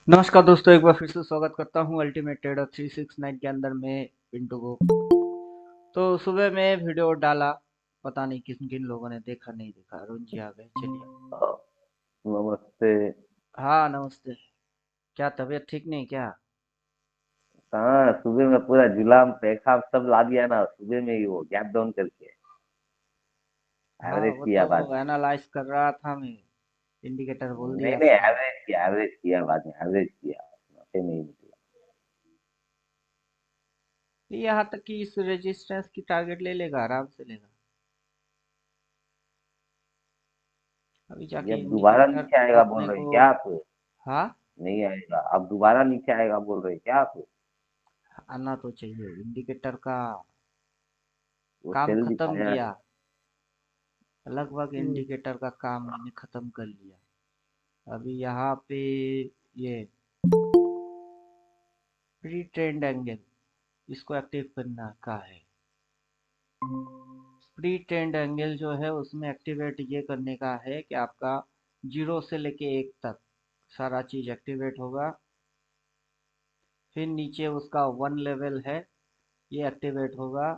नमस्कार दोस्तों, एक बार फिर से स्वागत करता हूँ अल्टीमेट ट्रेडर 369 के अंदर में पिंटू को। तो सुबह में वीडियो डाला, पता नहीं किन किन लोगों ने देखा नहीं देखा। अरुण जी आ गए, चलिए। नमस्ते। हाँ नमस्ते। क्या तबीयत ठीक नहीं क्या? हाँ, सुबह में पूरा जुलाम पैखा सब ला दिया ना, सुबह में ही वो गैप डाउन करके हाँ एवरेज वो किया तो बाद में। एनालाइज कर रहा था मैं, इंडिकेटर बोल नहीं दिया नहीं, था। एवरेज किया बाद में, एवरेज किया, नफे नहीं निकला। यहाँ तक कि इस रेजिस्टेंस की टारगेट ले लेगा, आराम से लेगा। अभी ये जाके अब दोबारा इंडिकेटर नीचे आएगा बोल अपने रहे हैं को। क्या आप? हाँ, नहीं आएगा, अब दोबारा नीचे आएगा बोल रहे हैं क्या आप? आना तो चाहिए। इंडिकेटर का वो काम सेल खत्म दिखाया किया, है। लगभग हम्म। इंडिकेटर का काम मैंने खत्म कर लिया। अभी यहाँ पे ये प्री ट्रेंड एंगल, इसको एक्टिव करना का है। प्री ट्रेंड एंगल जो है उसमें एक्टिवेट ये करने का है कि आपका 0 से लेके 1 तक सारा चीज एक्टिवेट होगा। फिर नीचे उसका 1 लेवल है, ये एक्टिवेट होगा।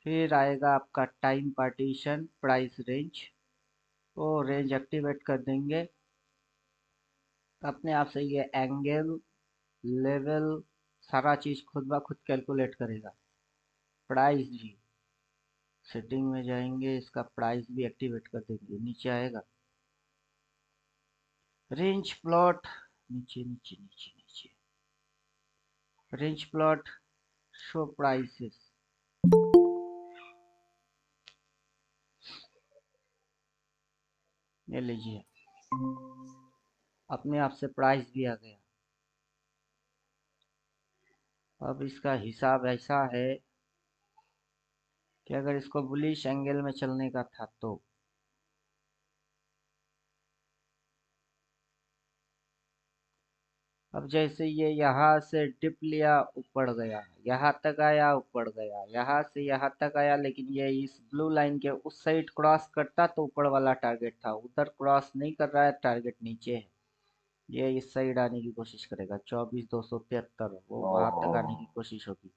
फिर आएगा आपका टाइम पार्टीशन, प्राइस रेंज, वो रेंज एक्टिवेट कर देंगे। अपने आप से ये एंगल, लेवल, सारा चीज खुद ब खुद कैलकुलेट करेगा। प्राइस भी, सेटिंग में जाएंगे, इसका प्राइस भी एक्टिवेट कर देंगे, नीचे आएगा। रेंज प्लॉट, नीचे नीचे नीचे नीचे, रेंज प्लॉट, शो प्राइसेस, ये लीजिए, अपने आप से प्राइस भी आ गया। अब इसका हिसाब ऐसा है कि अगर इसको बुलिश एंगल में चलने का था तो अब जैसे ये यहाँ से डिप लिया, ऊपर गया, यहाँ तक आया, ऊपर गया, यहाँ से यहाँ तक आया, लेकिन ये इस ब्लू लाइन के उस साइड क्रॉस करता तो ऊपर वाला टारगेट था, उधर क्रॉस नहीं कर रहा है, टारगेट नीचे है। ये इस साइड आने की कोशिश करेगा, 24,273, वो वहां ओहो। तक आने की कोशिश होगी।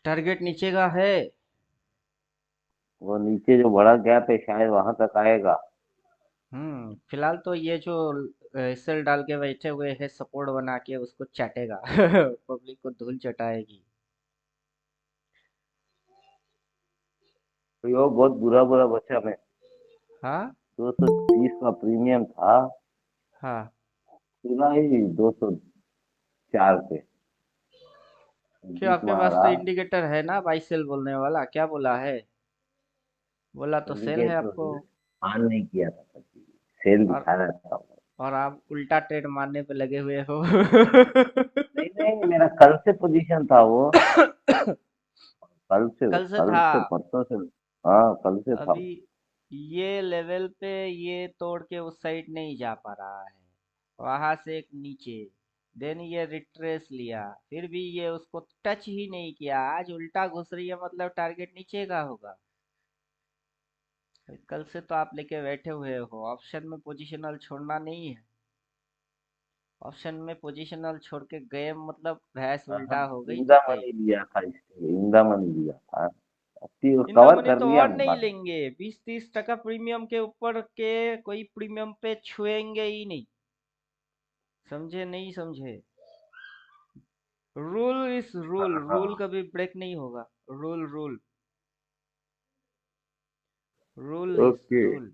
टारगेट नीचे का है। वो नीचे जो बड़ा गैप है शायद वहां तक आएगा। फिलहाल तो ये जो सेल डाल के बैठे हुए हैं, सपोर्ट बना के उसको चाटेगा। पब्लिक को धूल चटाएगी। तो ये बहुत बुरा बुरा बचा में। हाँ 230 का प्रीमियम था, हाँ। पूरा ही 204 पे क्यों, जीत आपके पास तो मारा। इंडिकेटर है ना, बाई सेल बोलने वाला, क्या बोला है? बोला तो सेल है इंडिकेटर आपको। ऑन नहीं किया था कभी, सेल और दिखा रहा था वो। और आप उल्टा ट्रेड मारने पे लगे हुए हो। नहीं नहीं, मेरा कल से पोजीशन था वो। कल से कल था। से परसों से। हाँ, कल से था अभी वो। ये लेवल पे ये तोड़ के उस साइड नहीं जा पा रहा है, वहां से एक नीचे, देन ये रिट्रेस लिया, फिर भी ये उसको टच ही नहीं किया, आज उल्टा घुस रही है, मतलब टारगेट नीचे का होगा। कल से तो आप लेके बैठे हुए हो, ऑप्शन में पोजिशनल छोड़ना नहीं है। ऑप्शन में पोजिशनल छोड़ के गए मतलब भैंस हाँ, उल्टा हो गई तो इंदा गई। मनी लिया था, इसलिए इंदा मनी लिया था। अस्सी इंदा कवर मनी कर तो लिया और नहीं बाद में। लेंगे, 20-30 टका प्रीमियम के ऊपर के कोई प्रीमियम पे छुएंगे ही नहीं। समझे नहीं समझे? रूल इस रूल, रूल हाँ। कभी ब्रेक नहीं होगा। रूल रूल, रूल इस ओके। रूल।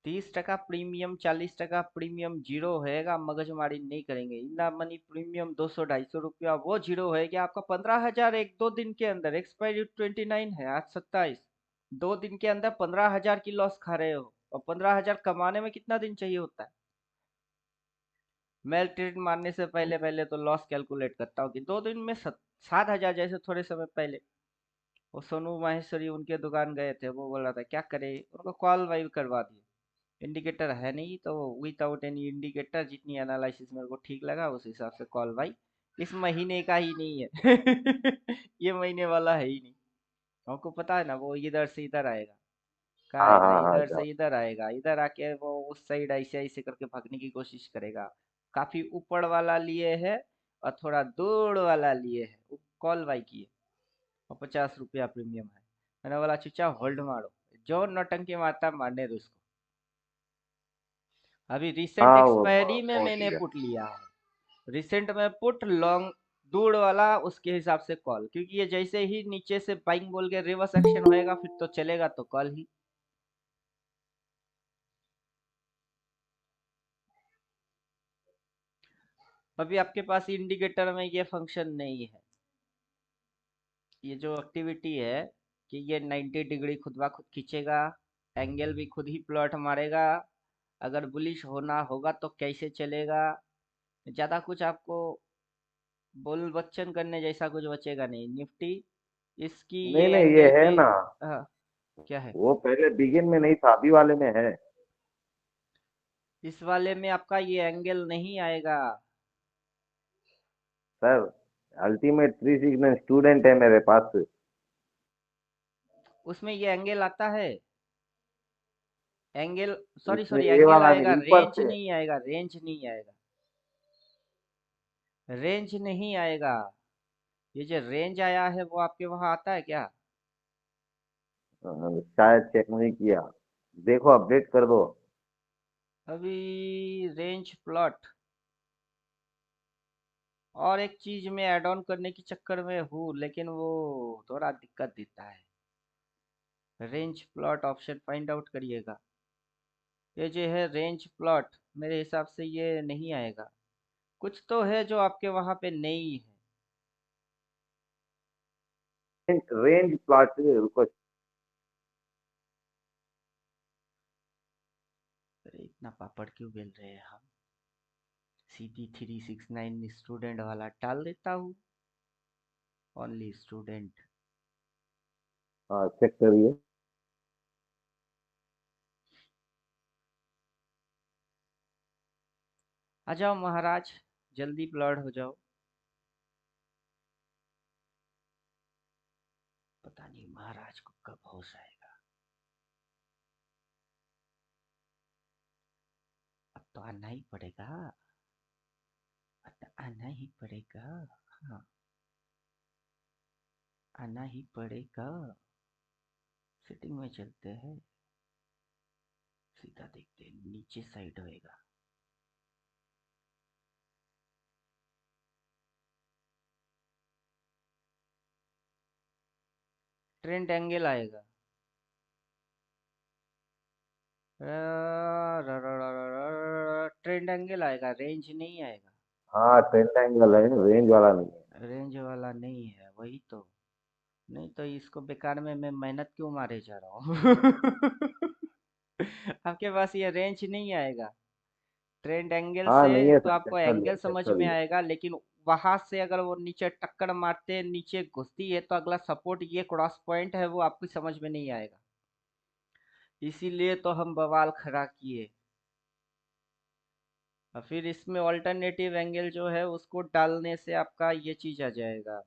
30 टका प्रीमियम, 40 टका प्रीमियम जीरो होएगा, मगजमारी नहीं करेंगे। इंदा मनी प्रीमियम 200-250 रुपया वो जीरो होएगा आपका 15,000 एक दो दिन के अंदर। एक्सपायरी 29 है, आज 27। 2 दिन के अंदर 15,000 की लॉस खा रहे हो, और 15,000 कमाने में कितना दिन चाहिए होता है? मैं ट्रेड मारने से पहले पहले तो लॉस कैलकुलेट करता हूँ कि 2 दिन में 7,000। जैसे थोड़े समय पहले वो सोनू माहेश्वरी उनके दुकान गए थे, वो बोल रहा था क्या करे, उनको कॉल वाइव करवा दिया। इंडिकेटर है नहीं तो विदाउट एनी इंडिकेटर, जितनी एनालिसिस मेरे को ठीक लगा उस हिसाब से कॉल भाई। इस महीने का ही नहीं है। ये महीने वाला है ही नहीं। हमको पता है ना, वो इधर से इधर आएगा। कहाँ हाँ आएगा, हाँ हाँ इधर जाओ। से इधर आएगा, इधर आके वो उस साइड ऐसे ऐसे करके भागने की कोशिश करेगा। काफी ऊपर वाला लिए है और थोड़ा दूर वाला लिए है, कॉल बाई की है, और 50 रुपया प्रीमियम है। मैंने बोला चुचा होल्ड मारो, जो नौटंकी मारता मारने दो इसको। अभी रिसेंट हाँ वो एक्सपायरी में पहुंच मैंने गया। पुट लिया है, रिसेंट में पुट लॉन्ग दूर वाला, उसके हिसाब से कॉल, क्योंकि ये जैसे ही नीचे से बाइंग बोल के रिवर्स एक्शन होएगा फिर तो चलेगा तो कॉल ही। अभी आपके पास इंडिकेटर में ये फंक्शन नहीं है, ये जो एक्टिविटी है कि ये 90 डिग्री खुद ब खुद खींचेगा, एंगल भी खुद ही प्लॉट मारेगा, अगर बुलिश होना होगा तो कैसे चलेगा, ज्यादा कुछ आपको बोल बच्चन करने जैसा कुछ बचेगा नहीं। निफ्टी इसकी नहीं ये नहीं ये एंगल है पे, ना, हाँ, क्या है, वो पहले बिगिन में नहीं था, अभी वाले में है। इस वाले में आपका ये एंगल नहीं आएगा। सर अल्टीमेट 369 स्टूडेंट है मेरे पास। उसमें ये एंगल आता है, एंगल, सॉरी उसमें सॉरी, ये एंगल वाला आएगा, नहीं, ऊपर रेंज से। नहीं आएगा, रेंज नहीं आएगा, रेंज नहीं आएगा। ये जो रेंज आया है वो आपके वहां आता है क्या? शायद चेक नहीं किया, देखो अपडेट कर दो। अभी रेंज प्लॉट, और एक चीज में ऐड ऑन करने के चक्कर में हूँ लेकिन वो थोड़ा दिक्कत देता है। Range plot option find out करिएगा, ये जो है रेंज प्लॉट, मेरे हिसाब से ये नहीं आएगा। कुछ तो है जो आपके वहां पे नहीं है। रेंज प्लॉट, रुको। अरे इतना पापड़ क्यों बेल रहे हैं हम, सीधी 369 स्टूडेंट वाला डाल देता हूँ, ओनली स्टूडेंट। हाँ चेक करिए। आ जाओ महाराज, जल्दी प्लॉट हो जाओ। पता नहीं महाराज को कब होश आएगा, अब तो आना ही पड़ेगा, अब तो आना ही पड़ेगा, हाँ, आना ही पड़ेगा। सिटिंग में चलते हैं, सीधा देखते हैं नीचे साइड होएगा। ट्रेंड एंगल आएगा, ट्रेंड एंगल आएगा, रेंज नहीं आएगा। हाँ ट्रेंड एंगल है, रेंज वाला नहीं है। रेंज वाला नहीं है, वही तो। नहीं तो इसको बेकार में मैं मेहनत क्यों मारे जा रहा हूँ। आपके पास ये रेंज नहीं आएगा। ट्रेंड एंगल हाँ से नहीं है तो सर, चेक आपको कर एंगल लिया, चेक समझ कर में लिया। आएगा, लेकिन वहां से अगर वो नीचे टक्कर मारते नीचे घुसती है तो अगला सपोर्ट ये क्रॉस पॉइंट है वो आपको समझ में नहीं आएगा। इसीलिए तो हम बवाल खड़ा किए। और फिर इसमें ऑल्टरनेटिव एंगल जो है उसको डालने से आपका ये चीज आ जाएगा,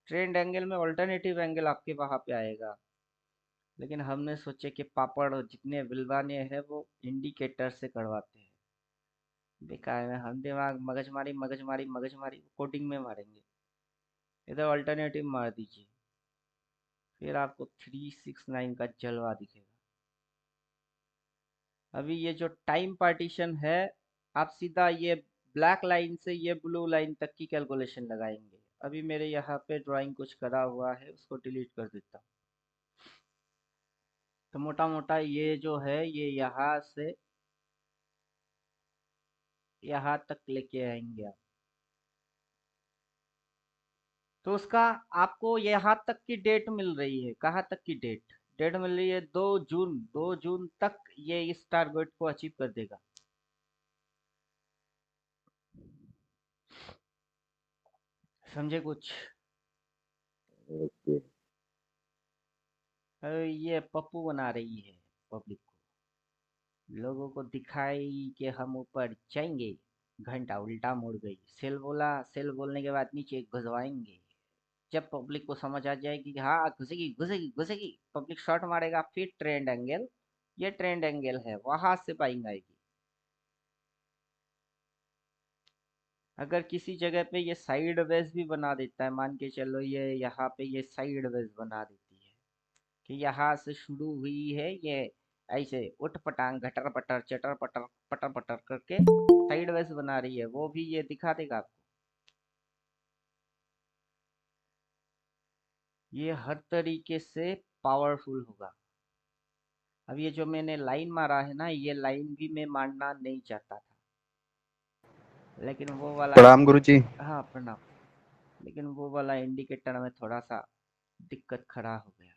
ट्रेंड एंगल में ऑल्टरनेटिव एंगल आपके वहां पे आएगा। लेकिन हमने सोचे कि पापड़ जितने बिलवाने हैं वो इंडिकेटर से करवाते हैं, बेकार में हम दिमाग मगजमारी मगजमारी मगजमारी कोडिंग में मारेंगे। इधर ऑल्टरनेटिव मार दीजिए, फिर आपको 369 का जलवा दिखेगा। अभी ये जो टाइम पार्टीशन है, आप सीधा ये ब्लैक लाइन से ये ब्लू लाइन तक की कैलकुलेशन लगाएंगे। अभी मेरे यहाँ पे ड्राइंग कुछ करा हुआ है, उसको डिलीट कर देता हूँ। तो मोटा मोटा ये जो है ये यहाँ से यहाँ तक लेके आएंगे आप। तो उसका आपको यहाँ तक की डेट मिल रही है, कहाँ तक की डेट, डेट मिल रही है 2 जून, 2 जून तक ये इस टारगेट को अचीव कर देगा। समझे कुछ? ओके। अरे ये पप्पू बना रही है पब्लिक को, लोगों को दिखाई कि हम ऊपर जाएंगे, घंटा उल्टा मुड़ गई, सेल बोला, सेल बोलने के बाद नीचे घुसवाएंगे। जब पब्लिक को समझ आ जाएगी कि हाँ घुसेगी घुसेगी घुसेगी, पब्लिक शॉट मारेगा, फिर ट्रेंड एंगल ये ट्रेंड एंगल है, वहां से बाइंग आएगी। अगर किसी जगह पे ये साइड वेज भी बना देता है, मान के चलो ये यहाँ पे ये साइड वेज बना देती है कि यहाँ से शुरू हुई है ये, ऐसे उठ पटांग घटर पटर चटर पटर पटर पटर करके साइड वेज बना रही है, वो भी ये दिखा देगा आपको। ये हर तरीके से पावरफुल होगा। अब ये जो मैंने लाइन मारा है ना, ये लाइन भी मैं मारना नहीं चाहता था, लेकिन वो वाला प्रणाम गुरुजी। हाँ प्रणाम। लेकिन वो वाला इंडिकेटर में थोड़ा सा दिक्कत खड़ा हो गया।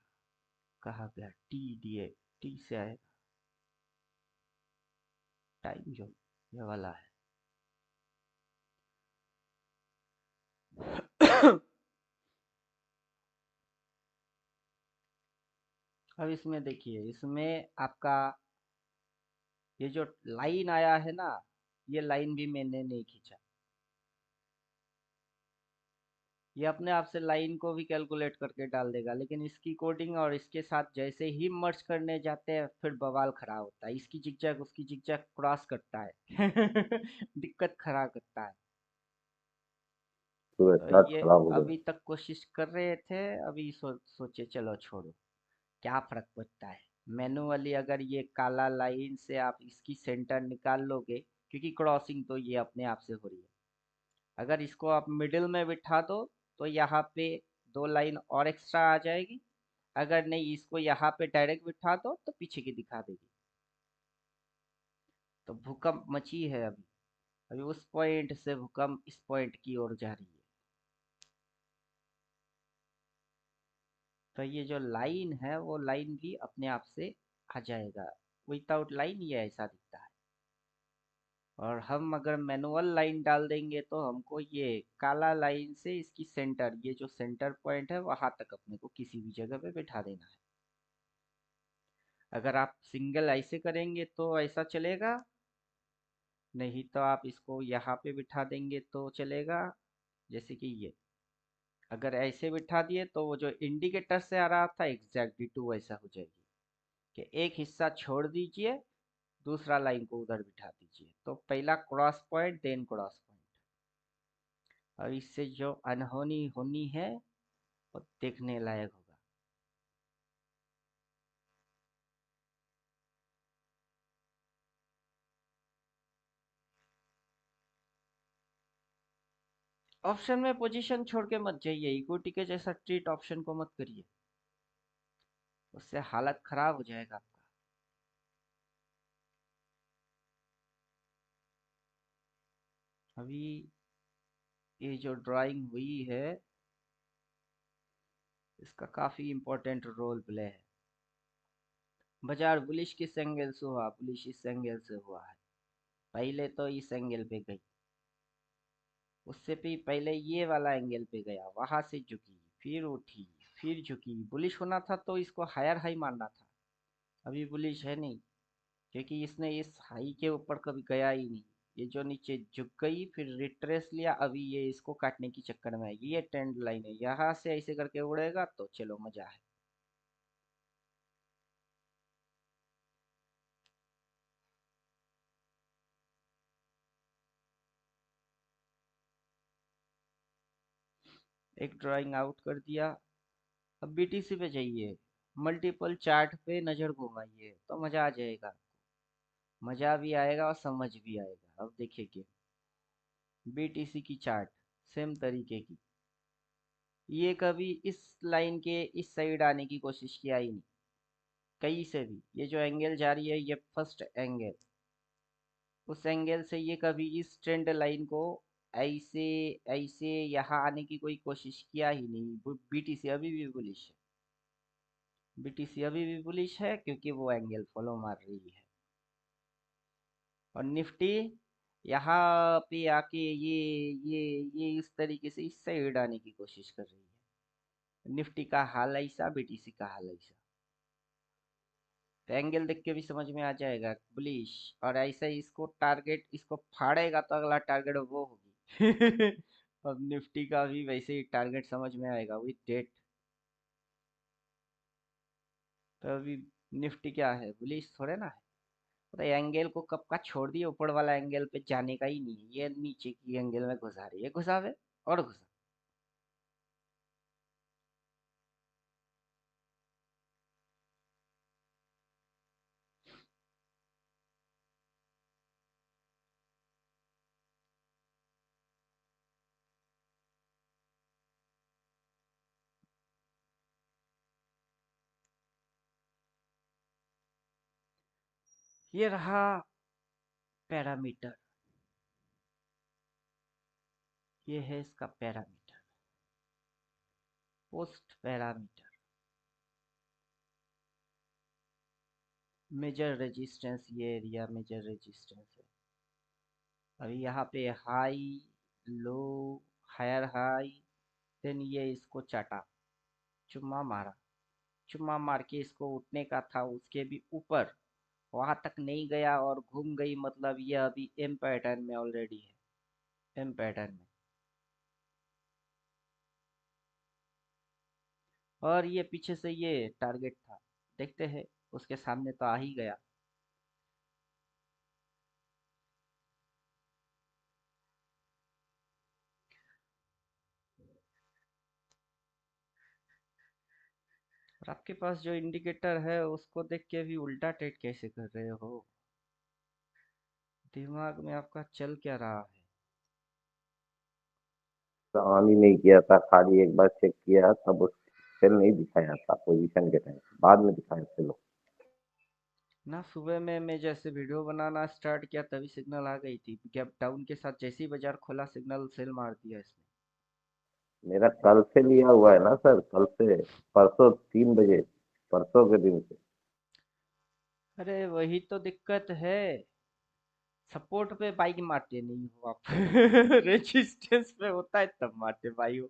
कहा गया टी दिए, टी से आएगा टाइम जो ये वाला है। अब इसमें देखिए, इसमें आपका ये जो लाइन आया है ना, ये लाइन भी मैंने नहीं खींचा, ये अपने आप से लाइन को भी कैलकुलेट करके डाल देगा, लेकिन इसकी कोडिंग और इसके साथ जैसे ही मर्ज करने जाते हैं फिर बवाल खड़ा होता है, इसकी जिगजैग उसकी जिगजैग क्रॉस करता है। दिक्कत खड़ा करता है। पूरा तो चार्ट ये खराब हो गया। अभी तक कोशिश कर रहे थे, अभी सोचे चलो छोड़ो, क्या फर्क पड़ता है। मैनुअली अगर ये काला लाइन से आप इसकी सेंटर निकाल लोगे, क्योंकि क्रॉसिंग तो ये अपने आप से हो रही है, अगर इसको आप मिडिल में बिठा दो तो यहाँ पे दो लाइन और एक्स्ट्रा आ जाएगी, अगर नहीं इसको यहाँ पे डायरेक्ट बिठा दो तो पीछे की दिखा देगी। तो भूकंप मची है अभी, अभी उस पॉइंट से भूकंप इस पॉइंट की ओर जा रही है। तो ये जो लाइन है वो लाइन भी अपने आप से आ जाएगा, विदाउट लाइन ये ऐसा दिखता है। और हम अगर मैनुअल लाइन डाल देंगे तो हमको ये काला लाइन से इसकी सेंटर, ये जो सेंटर पॉइंट है वहां तक अपने को किसी भी जगह पे बैठा देना है। अगर आप सिंगल ऐसे करेंगे तो ऐसा चलेगा, नहीं तो आप इसको यहाँ पे बिठा देंगे तो चलेगा। जैसे कि ये अगर ऐसे बिठा दिए तो वो जो इंडिकेटर से आ रहा था एग्जैक्ट डिटो वैसा हो जाएगी, कि एक हिस्सा छोड़ दीजिए, दूसरा लाइन को उधर बिठा दीजिए, तो पहला cross point then cross point. और इससे जो अनहोनी होनी है वो देखने लायक होगा। ऑप्शन में पोजीशन छोड़ के मत जाइए, इक्विटी के जैसा ट्रीट ऑप्शन को मत करिए, उससे हालत खराब हो जाएगा आपका। अभी ये जो ड्राइंग हुई है इसका काफी इम्पोर्टेंट रोल प्ले है। बाजार बुलिश किस एंगल से हुआ, बुलिश इस एंगल से हुआ है, पहले तो इस एंगल पे गई, उससे भी पहले ये वाला एंगल पे गया, वहां से झुकी, फिर उठी, फिर झुकी। बुलिश होना था तो इसको हायर हाई मारना था, अभी बुलिश है नहीं, क्योंकि इसने इस हाई के ऊपर कभी गया ही नहीं। ये जो नीचे झुक गई फिर रिट्रेस लिया, अभी ये इसको काटने की चक्कर में आएगी। ये ट्रेंड लाइन है, यहाँ से ऐसे करके उड़ेगा तो चलो मजा है। एक ड्राइंग आउट कर दिया। अब बीटीसी पे जाइए, मल्टीपल चार्ट पे नजर घुमाइए तो मजा आ जाएगा, मजा भी आएगा और समझ भी आएगा। अब देखिए कि बीटीसी की चार्ट सेम तरीके की, ये कभी इस लाइन के इस साइड आने की कोशिश किया ही नहीं, कहीं से भी। ये जो एंगल जा रही है ये फर्स्ट एंगल, उस एंगल से ये कभी इस ट्रेंड लाइन को ऐसे ऐसे यहाँ आने की कोई कोशिश किया ही नहीं। बीटीसी अभी भी बुलिश है, बीटीसी अभी भी बुलिश है क्योंकि वो एंगल फॉलो मार रही है। और निफ्टी यहाँ पे आके ये इस तरीके से इस साइड आने की कोशिश कर रही है। निफ्टी का हाल ऐसा, बीटीसी का हाल ऐसा, तो एंगल देख के भी समझ में आ जाएगा बुलिश। और ऐसे ही इसको टारगेट, इसको फाड़ेगा तो अगला टारगेट वो होगी। अब निफ्टी का भी वैसे ही टारगेट समझ में आएगा विथ डेट। तो अभी निफ्टी क्या है, बुलिश थोड़े ना है। तो एंगल को कब का छोड़ दिए, ऊपर वाला एंगल पे जाने का ही नहीं है, ये नीचे की एंगल में घुसा रही है, घुसावे और घुसा। ये रहा पैरामीटर, ये है इसका parameter, post parameter. Major resistance, ये एरिया मेजर रेजिस्टेंस है। अभी यहाँ पे high, low, higher high, then ये इसको चाटा, चुम्मा मारा, चुम्मा मार के इसको उठने का था, उसके भी ऊपर वहां तक नहीं गया और घूम गई, मतलब ये अभी एम पैटर्न में ऑलरेडी है, एम पैटर्न में। और ये पीछे से ये टारगेट था, देखते हैं, उसके सामने तो आ ही गया। और आपके पास जो इंडिकेटर है उसको देख के भी उल्टा ट्रेड कैसे कर रहे हो, दिमाग में आपका चल क्या रहा है। ऑन ही नहीं किया था, खाली एक बार चेक किया, तब उस सेल नहीं दिखाया था पोजीशन के टाइम, बाद में दिखाया सेल। ना सुबह में मैं जैसे वीडियो बनाना स्टार्ट किया तभी सिग्नल आ गई थी, गैप डाउन के साथ जैसे ही बाजार खोला सिग्नल सेल मार दिया इसने। मेरा कल से लिया हुआ है ना सर, कल से, परसों 3 बजे, परसों के दिन से। अरे वही तो दिक्कत है, सपोर्ट पे बाइक मारते नहीं हो आप रेजिस्टेंस पे होता है तब मारते भाई हो।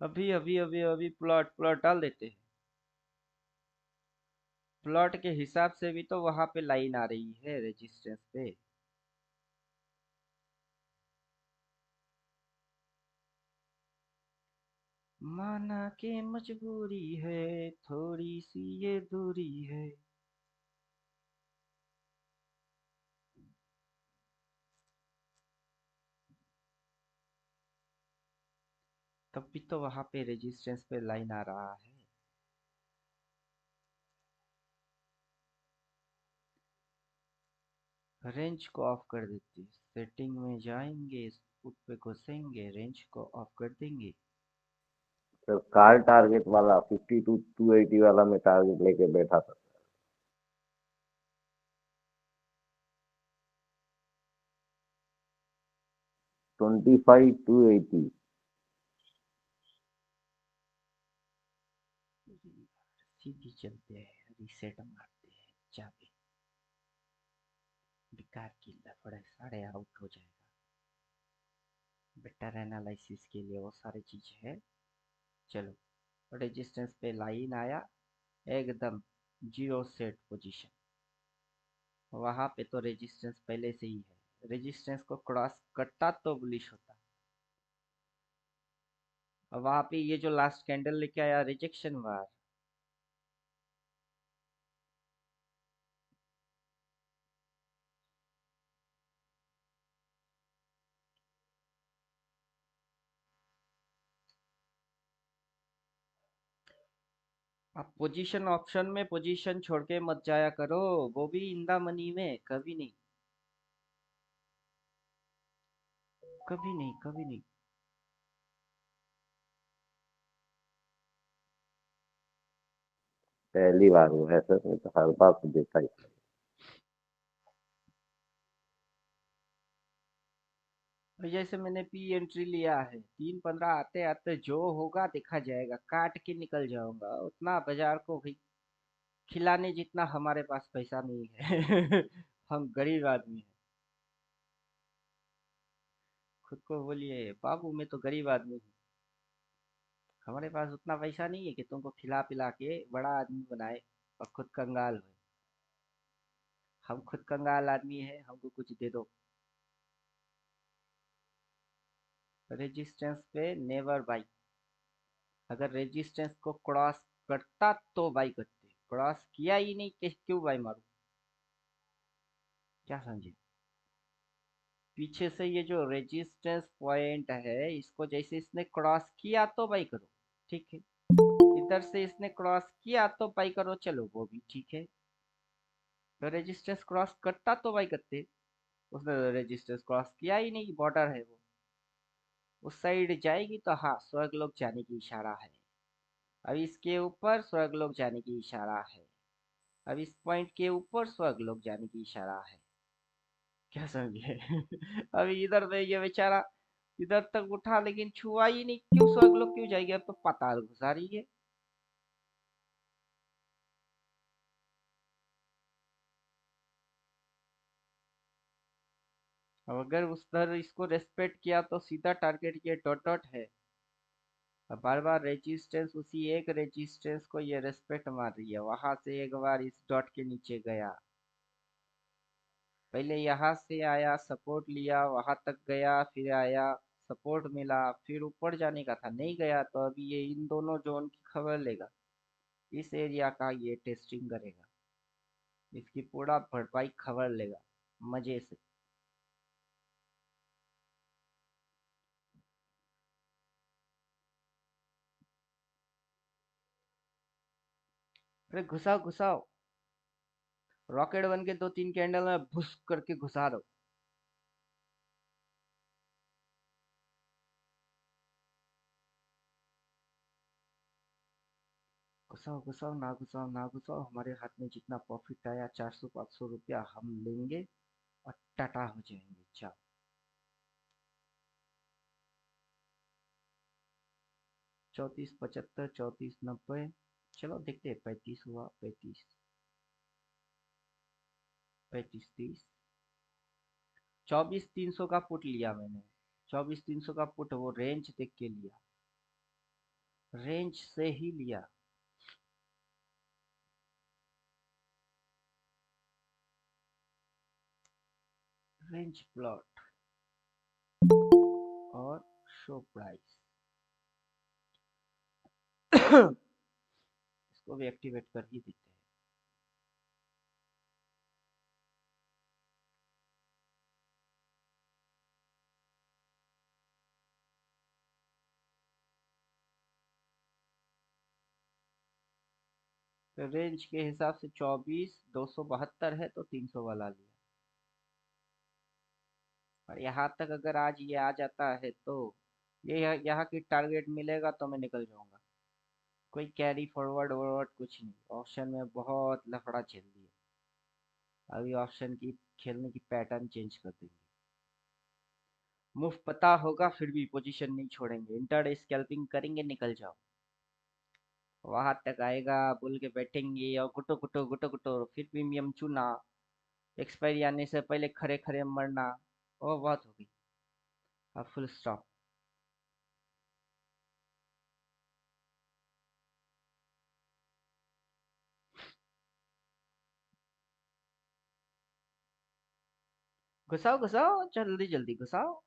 अभी अभी अभी अभी प्लॉट प्लॉट डाल देते हैं, प्लॉट के हिसाब से भी तो वहां पे लाइन आ रही है रेजिस्टेंस पे। माना के मजबूरी है, थोड़ी सी ये दूरी है। तब भी तो वहां पे रेजिस्टेंस पे लाइन आ रहा है। रेंज को ऑफ कर देते, सेटिंग में जाएंगे, उस पे घुसेंगे, रेंज को ऑफ कर देंगे। सर कार टारगेट वाला 52 280 वाला मैं टारगेट लेके बैठा था। 25 280। सीधी चलते हैं, रिसेट मारते हैं, चाबी, बेकार की लफड़े सारे आउट हो जाएगा। बेटर एनालिसिस के लिए वो सारी चीज है। चलो, रेजिस्टेंस पे लाइन आया, एकदम जीरो सेट पोजीशन, वहां पे तो रेजिस्टेंस पहले से ही है, रेजिस्टेंस को क्रॉस करता तो बुलिश होता। और वहां पे ये जो लास्ट कैंडल लेके आया रिजेक्शन वार, आप पोजीशन ऑप्शन में पोजीशन छोड़ के मत जाया करो, वो भी इन द मनी में, कभी नहीं, कभी नहीं, कभी नहीं। पहली बार हुआ है सर, मैं तो हर बार तो देखा ही। और जैसे मैंने पी एंट्री लिया है, 3-15 आते आते जो होगा देखा जाएगा, काट के निकल जाऊंगा, उतना बाजार को भी खिलाने जितना हमारे पास पैसा नहीं है हम गरीब आदमी हैं। खुद को बोलिए बाबू, मैं तो गरीब आदमी हूँ, हमारे पास उतना पैसा नहीं है कि तुमको खिला पिला के बड़ा आदमी बनाए और खुद कंगाल हो। हम खुद कंगाल आदमी है, हमको कुछ दे दो। रेजिस्टेंस पे नेवर बाई। अगर रेजिस्टेंस को क्रॉस करता तो बाई करते, क्रॉस किया ही नहीं क्यों बाई मारू? क्या समझे? पीछे से ये जो रेजिस्टेंस पॉइंट है इसको जैसे इसने क्रॉस किया तो बाई करो, ठीक है। इधर से इसने क्रॉस किया तो बाई करो, चलो वो भी ठीक है। तो रेजिस्टेंस क्रॉस करता तो बाई करते, उसने रेजिस्टेंस क्रॉस किया ही नहीं, बॉर्डर है वो। उस साइड जाएगी तो हाँ स्वर्गलोक जाने की इशारा है। अब इसके ऊपर स्वर्गलोक जाने की इशारा है। अब इस पॉइंट के ऊपर स्वर्गलोक जाने की इशारा है। क्या समझे? अभी इधर में ये बेचारा इधर तक उठा लेकिन छुआ ही नहीं, क्यों स्वर्गलोक क्यों जाएगी? अब तो पाताल घुसा रही है। अब अगर उस तरह इसको रेस्पेक्ट किया तो सीधा टारगेट ये डॉट डॉट है। अब बार बार रेजिस्टेंस, उसी एक रेजिस्टेंस को ये रेस्पेक्ट मार रही है। वहां से एक बार इस डॉट के नीचे गया, पहले यहाँ से आया सपोर्ट लिया, वहां तक गया, फिर आया सपोर्ट मिला, फिर ऊपर जाने का था नहीं गया, तो अभी ये इन दोनों जोन की खबर लेगा, इस एरिया का ये टेस्टिंग करेगा, इसकी पूरा भरपाई खबर लेगा मजे से। अरे घुसाओ घुसाओ, रॉकेट बन के दो तीन कैंडल में भुस करके घुसा दो। घुसाओ घुसाओ, ना घुसाओ ना घुसाओ, हमारे हाथ में जितना प्रॉफिट आया 400-500 रुपया हम लेंगे और टाटा हो जाएंगे। जाओ। 34 75, 34 90, चलो देखते हैं। 35 हुआ, 35, 35 30, 24 300 का पुट लिया मैंने। 24 300 का पुट, वो रेंज देख के लिया, रेंज से ही लिया। रेंज प्लॉट और शो प्राइस। इसको भी एक्टिवेट कर ही देते हैं। तो रेंज के हिसाब से 24 272 है तो 300 वाला लिया। और यहाँ तक अगर आज ये आ जाता है तो ये यहाँ की टारगेट मिलेगा तो मैं निकल जाऊंगा। कोई कैरी फॉरवर्ड वॉरवर्ड कुछ नहीं, ऑप्शन में बहुत लफड़ा झेल दिया। अभी ऑप्शन की खेलने की पैटर्न चेंज कर देंगे। मूव पता होगा फिर भी पोजीशन नहीं छोड़ेंगे, इंटरडे स्कैल्पिंग करेंगे, निकल जाओ। वहां तक आएगा बोल के बैठेंगे और गुटो गुटो गुटो गुटो, फिर प्रीमियम चुना, एक्सपायरी आने से पहले खड़े खड़े मरना। ओ बहुत हो गई। अब फुल स्टॉप। घुसाओ घुसाओ, जल्दी जल्दी घुसाओ।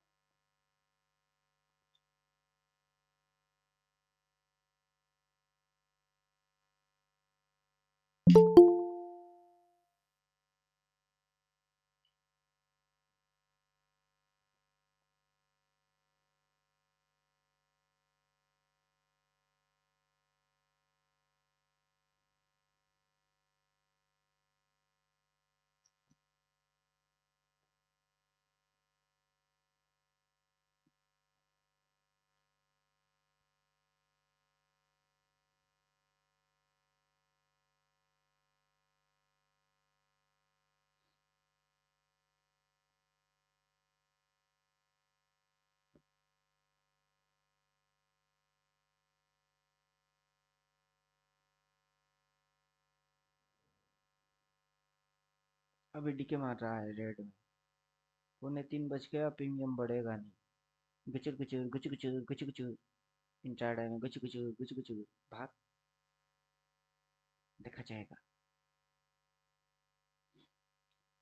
अभी डीके मार रहा है रेड में। 2:45 बज गया, प्रीमियम बढ़ेगा नहीं। गुचुर गुचुर गुचु गुचु गुचु गुचु, इंट्राडे में गुचु गुचु गुचु गुचु। भाग, देखा जाएगा,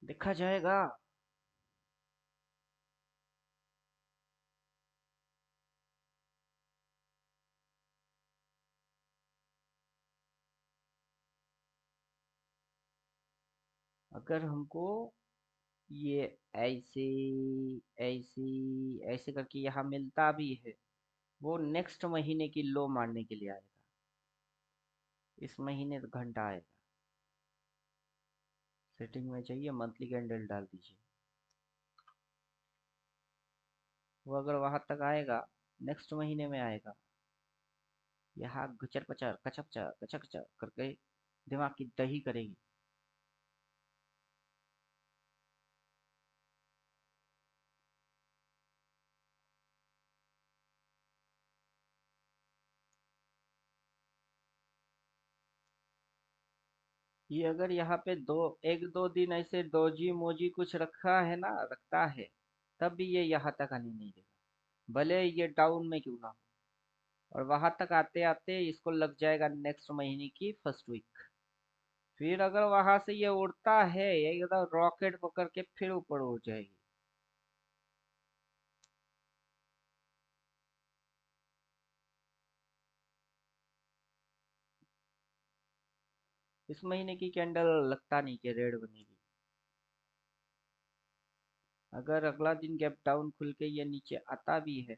देखा जाएगा। अगर हमको ये ऐसे ऐसे ऐसे करके यहाँ मिलता भी है, वो नेक्स्ट महीने की लो मारने के लिए आएगा। इस महीने घंटा आएगा। सेटिंग में चाहिए, मंथली कैंडल डाल दीजिए। वो अगर वहां तक आएगा, नेक्स्ट महीने में आएगा, यहाँ गचर पचर कचक चर कचक चर करके दिमाग की दही करेगी। ये अगर यहाँ पे एक दो दिन ऐसे डोजी मोजी कुछ रखा है ना, रखता है, तब भी ये यहाँ तक आने नहीं देगा, भले ये डाउन में क्यों ना हो। और वहां तक आते आते इसको लग जाएगा नेक्स्ट महीने की फर्स्ट वीक। फिर अगर वहां से ये उड़ता है, ये एकदम रॉकेट पकड़ के फिर ऊपर उड़ जाएगी। इस महीने की कैंडल लगता नहीं कि रेड बनेगी। अगर अगला दिन गैप डाउन खुल के ये नीचे आता भी है,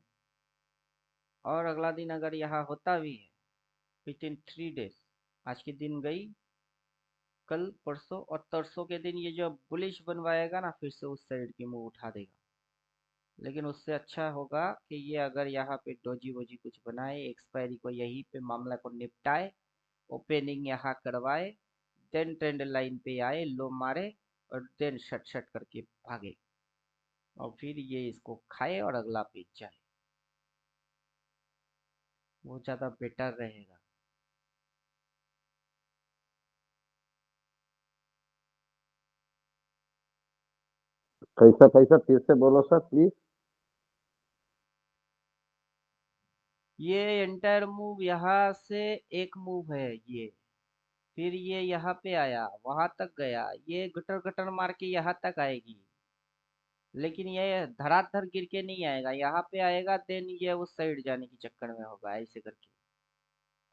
और अगला दिन अगर यहाँ होता भी है, विद इन 3 डेज, आज के दिन गई, कल परसों और तरसों के दिन ये जो बुलिश बनवाएगा ना, फिर से उस साइड की मुंह उठा देगा। लेकिन उससे अच्छा होगा कि ये अगर यहाँ पे डोजी वोजी कुछ बनाए, एक्सपायरी को यहीं पे मामला को निपटाए, ओपनिंग यहाँ करवाए, देन ट्रेंड लाइन पे आए, लो मारे, और देन शट शट करके भागे, और फिर ये इसको खाए और अगला पेज जाए। वो ज्यादा बेटर रहेगा। कैसा कैसा फिर से बोलो सर प्लीज। ये एंटायर मूव यहाँ से एक मूव है ये, फिर ये यहाँ पे आया, वहां तक गया, ये गटर गटर मार के यहाँ तक आएगी। लेकिन ये धड़ाधड़ गिर के नहीं आएगा, यहाँ पे आएगा, देन ये उस साइड जाने की चक्कर में होगा, ऐसे करके,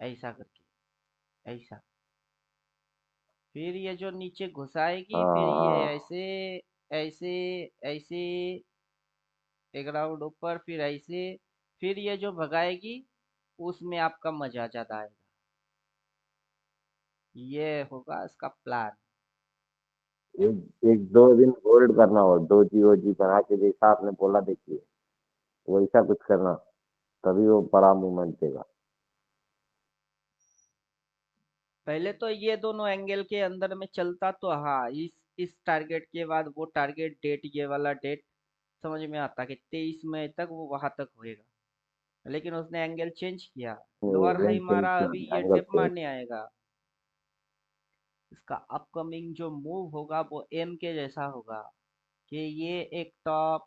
ऐसा करके, ऐसा। फिर ये जो नीचे घुसाएगी, फिर ये हाँ। ऐसे ऐसे ऐसे, एक राउंड ऊपर, फिर ऐसे, फिर ये जो भगाएगी, उसमें आपका मजा ज्यादा आएगा। ये होगा इसका प्लान। एक दो दिन होल्ड करना हो, दो जी ओ जी बना के जैसा आपने बोला, देखिए वैसा कुछ करना, तभी वो बड़ा मूवमेंट देगा। पहले तो ये दोनों एंगल के अंदर में चलता तो हाँ, इस टारगेट के बाद वो टारगेट डेट, ये वाला डेट समझ में आता कि 23 मई तक वो वहां तक होएगा। लेकिन उसने एंगल चेंज किया, लोअर एंगल हाई चेंज मारा, किया, अभी ये एंगल टिप चेंज। मारने आएगा। इसका अपकमिंग जो मूव होगा वो एम के जैसा होगा, कि ये एक टॉप,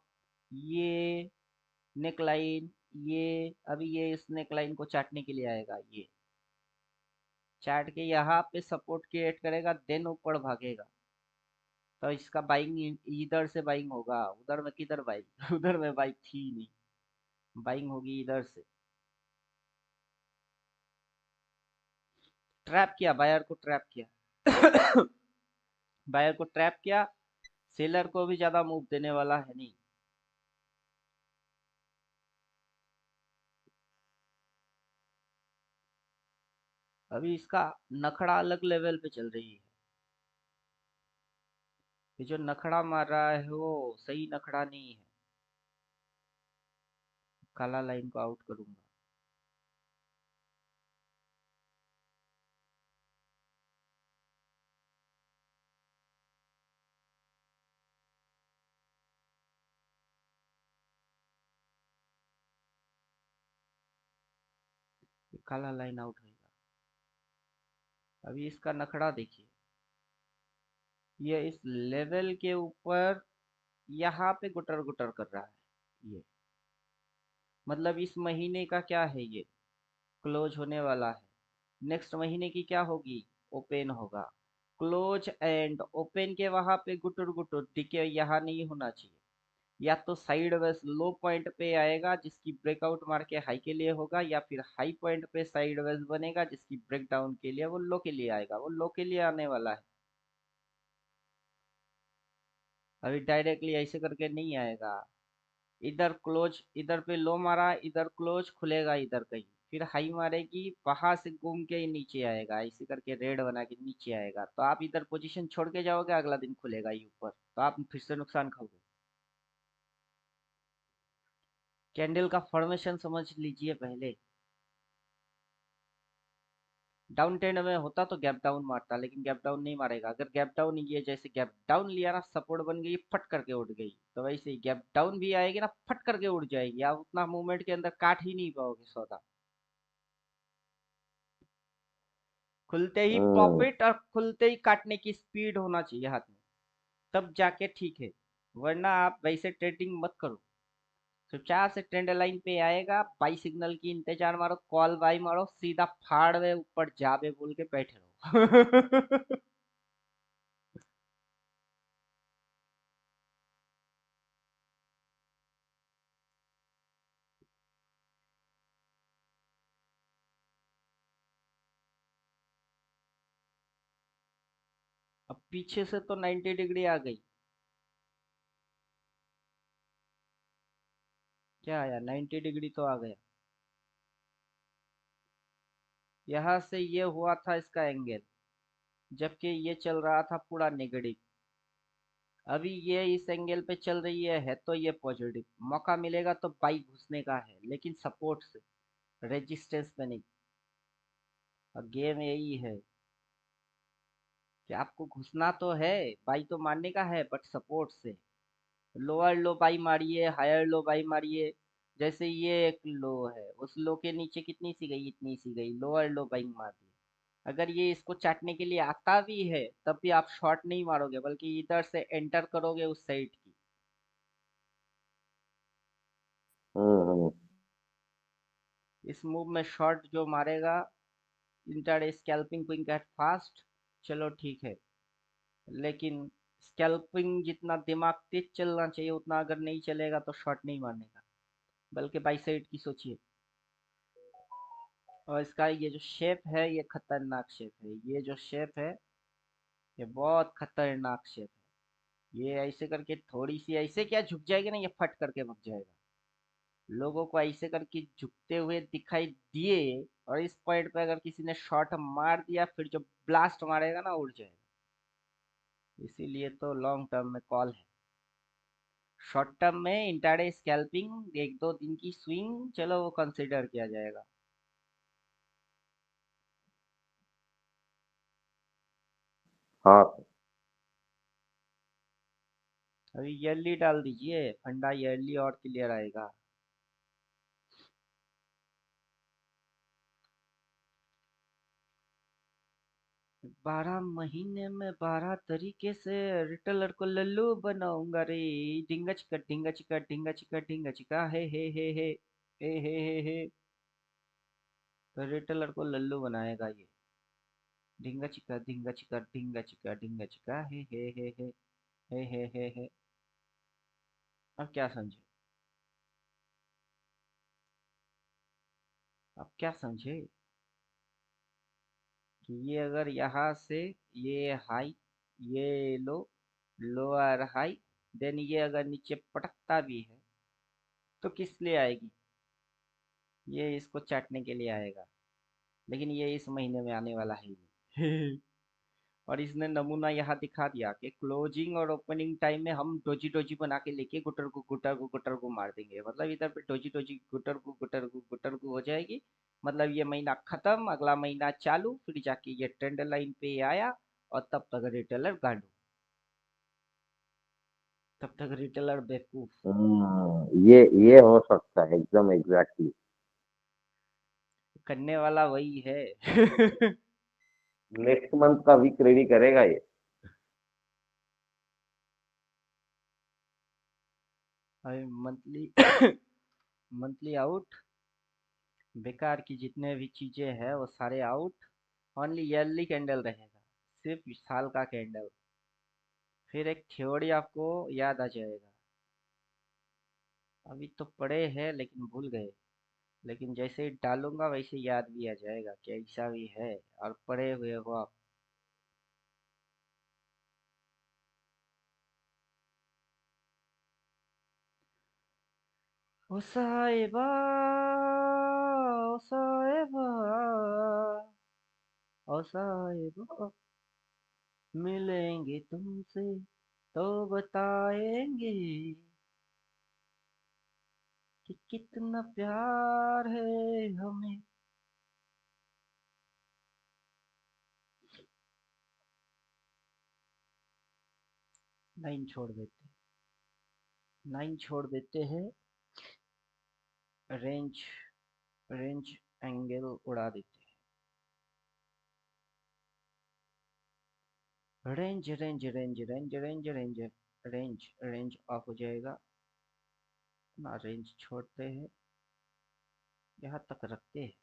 ये नेक लाइन, ये अभी ये इस नेक लाइन को चाटने के लिए आएगा, ये चाट के यहाँ पे सपोर्ट क्रिएट करेगा, देन ऊपर भागेगा। तो इसका बाइंग इधर से बाइंग होगा, उधर में किधर बाइंग उधर में बाइंग थी नहीं, बाइंग होगी इधर से। ट्रैप किया, बायर को ट्रैप किया बायर को ट्रैप किया, सेलर को भी ज्यादा मूव देने वाला है नहीं। अभी इसका नखड़ा अलग लेवल पे चल रही है। ये जो नखड़ा मार रहा है वो सही नखड़ा नहीं है। काला लाइन को आउट करूंगा। ये काला लाइन आउट होगा। अभी इसका नखड़ा देखिए, ये इस लेवल के ऊपर यहाँ पे गुटर गुटर कर रहा है ये। मतलब इस महीने का क्या है, ये क्लोज होने वाला है। नेक्स्ट महीने की क्या होगी, ओपन होगा। क्लोज एंड ओपन के वहां पे गुटुर गुटुर टिके यहाँ नहीं होना चाहिए। या तो साइड वेज लो पॉइंट पे आएगा, जिसकी ब्रेकआउट मार के हाई के लिए होगा, या फिर हाई पॉइंट पे साइड वेज बनेगा, जिसकी ब्रेक डाउन के लिए वो लो के लिए आएगा, वो लो के लिए आने वाला है। अभी डायरेक्टली ऐसे करके नहीं आएगा। इधर क्लोज, इधर पे लो मारा, इधर क्लोज खुलेगा इधर कहीं, फिर हाई मारेगी, वहां से घूम के ही नीचे आएगा, ऐसे करके रेड बना के नीचे आएगा, तो आप इधर पोजीशन छोड़ के जाओगे, अगला दिन खुलेगा ही ऊपर, तो आप फिर से नुकसान खाओगे। कैंडल का फॉर्मेशन समझ लीजिए पहले। डाउन ट्रेंड में होता तो गैप डाउन मारता, लेकिन गैप डाउन नहीं मारेगा। अगर गैप डाउन, ये जैसे गैप डाउन लिया ना, सपोर्ट बन गई, फट करके उड़ गई, तो वैसे ही गैप डाउन भी आएगी ना, फट करके उड़ जाएगी, आप उतना मूवमेंट के अंदर काट ही नहीं पाओगे सौदा। खुलते ही हम्म। प्रॉफिट और खुलते ही काटने की स्पीड होना चाहिए हाथ में, तब जाके ठीक है। वरना आप वैसे ट्रेडिंग मत करो। चुपचाप से ट्रेंड लाइन पे आएगा, बाई सिग्नल की इंतजार मारो, कॉल बाई मारो, सीधा फाड़ में ऊपर जाबे बोल के बैठे रहो। अब पीछे से तो 90 डिग्री आ गई। क्या आया? 90 डिग्री तो आ गया। यहाँ से ये हुआ था इसका एंगल, जबकि ये चल रहा था पूरा नेगेटिव। अभी ये इस एंगल पे चल रही है तो ये पॉजिटिव। मौका मिलेगा तो बाई घुसने का है, लेकिन सपोर्ट से, रेजिस्टेंस पे नहीं। और गेम यही है कि आपको घुसना तो है, बाई तो मारने का है, बट सपोर्ट से। लोअर लो बाई मारिए, हायर लो बाई मारिए। जैसे ये एक लो है, उस लो के नीचे कितनी सी गई, इतनी सी गई, लोअर लो बाई मार दी। अगर ये इसको चाटने के लिए आता भी है, तब भी आप शॉर्ट नहीं मारोगे, बल्कि इधर से एंटर करोगे उस साइड की। हम्म। इस मूव में शॉर्ट जो मारेगा, intraday scalping quick at fast, चलो ठीक है। लेकिन स्कैल्पिंग जितना दिमाग तेज चलना चाहिए, उतना अगर नहीं चलेगा तो शॉर्ट नहीं मारने का, बल्कि बाई साइड की सोचिए। और इसका ये जो शेप है, ये खतरनाक शेप है, ये जो शेप है, ये बहुत खतरनाक शेप है। ये ऐसे करके थोड़ी सी ऐसे क्या झुक जाएगी ना, ये फट करके भग जाएगा। लोगों को ऐसे करके झुकते हुए दिखाई दिए, और इस पॉइंट पे अगर किसी ने शॉट मार दिया, फिर जो ब्लास्ट मारेगा ना, उड़ जाएगा। इसीलिए तो लॉन्ग टर्म में कॉल है। शॉर्ट टर्म में इंट्राडे स्कैल्पिंग, एक दो दिन की स्विंग, चलो वो कंसिडर किया जाएगा। हाँ। अभी ईयरली डाल दीजिए, फंडा ईयरली और क्लियर आएगा। 12 महीने में 12 तरीके से रिटेलर को लल्लू बनाऊंगा रे। ढिंगा चिका ढिंगा चिका ढिंगा चिका ढिंगा चिका, हे। तो रिटेलर को लल्लू बनाएगा ये। ढिंगा चिका ढिंगा चिका ढिंगा चिका ढिंगा चिका, हे। अब क्या समझे? अब क्या समझे? कि ये अगर यहाँ से, ये हाई, ये लो, लोअर हाई, देन ये अगर नीचे पटकता भी है, तो किस लिए आएगी? ये इसको चाटने के लिए आएगा। लेकिन ये इस महीने में आने वाला है ही नहीं। और इसने नमूना यहाँ दिखा दिया कि क्लोजिंग और ओपनिंग टाइम में हम डोजी डोजी बना के लेके गुटर को मार देंगे, मतलब इधर पे डोजी डोजी गुटर को हो जाएगी। मतलब ये महीना खत्म, अगला महीना चालू, फिर जाके ये ट्रेंड लाइन पे आया, और तब तक रिटेलर गांडू, तब तक रिटेलर बेवकूफ। ये हो सकता है एकदम एग्जैक्टली। करने वाला वही है। नेक्स्ट मंथ का वीक रेडी करेगा ये। अभी मंथली, मंथली आउट, बेकार की जितने भी चीजें हैं वो सारे आउट। ओनली ईयरली कैंडल रहेगा, सिर्फ साल का कैंडल। फिर एक थ्योरी आपको याद आ जाएगा। अभी तो पढ़े हैं लेकिन भूल गए, लेकिन जैसे ही डालूंगा वैसे याद भी आ जाएगा कि ऐसा भी है, और पढ़े हुए हो आप। ओ साहिबा, ओ साहिबा, ओ साहिबा, मिलेंगे तुमसे तो बताएंगे कि कितना प्यार है हमें। लाइन छोड़ देते लाइन छोड़ देते हैं। रेंज रेंज एंगल उड़ा देते हैं। Range range range range range range range range of हो जाएगा ना। रेंज छोड़ते हैं, यहाँ तक रखते हैं।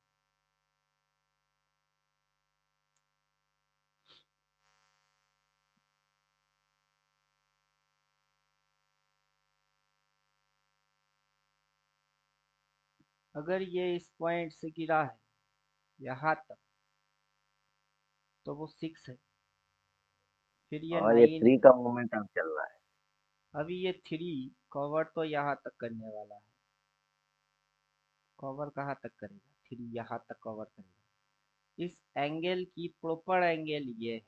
अगर ये इस पॉइंट से गिरा है यहाँ तक तो वो 6 है। फिर ये और ये 9 थ्री है। का मोमेंटम चल रहा है। अभी ये 3 कवर तो यहाँ तक करने वाला है। कवर कहाँ तक करेगा? 3 यहाँ तक कवर करेगा। इस एंगल की प्रॉपर एंगल ये है,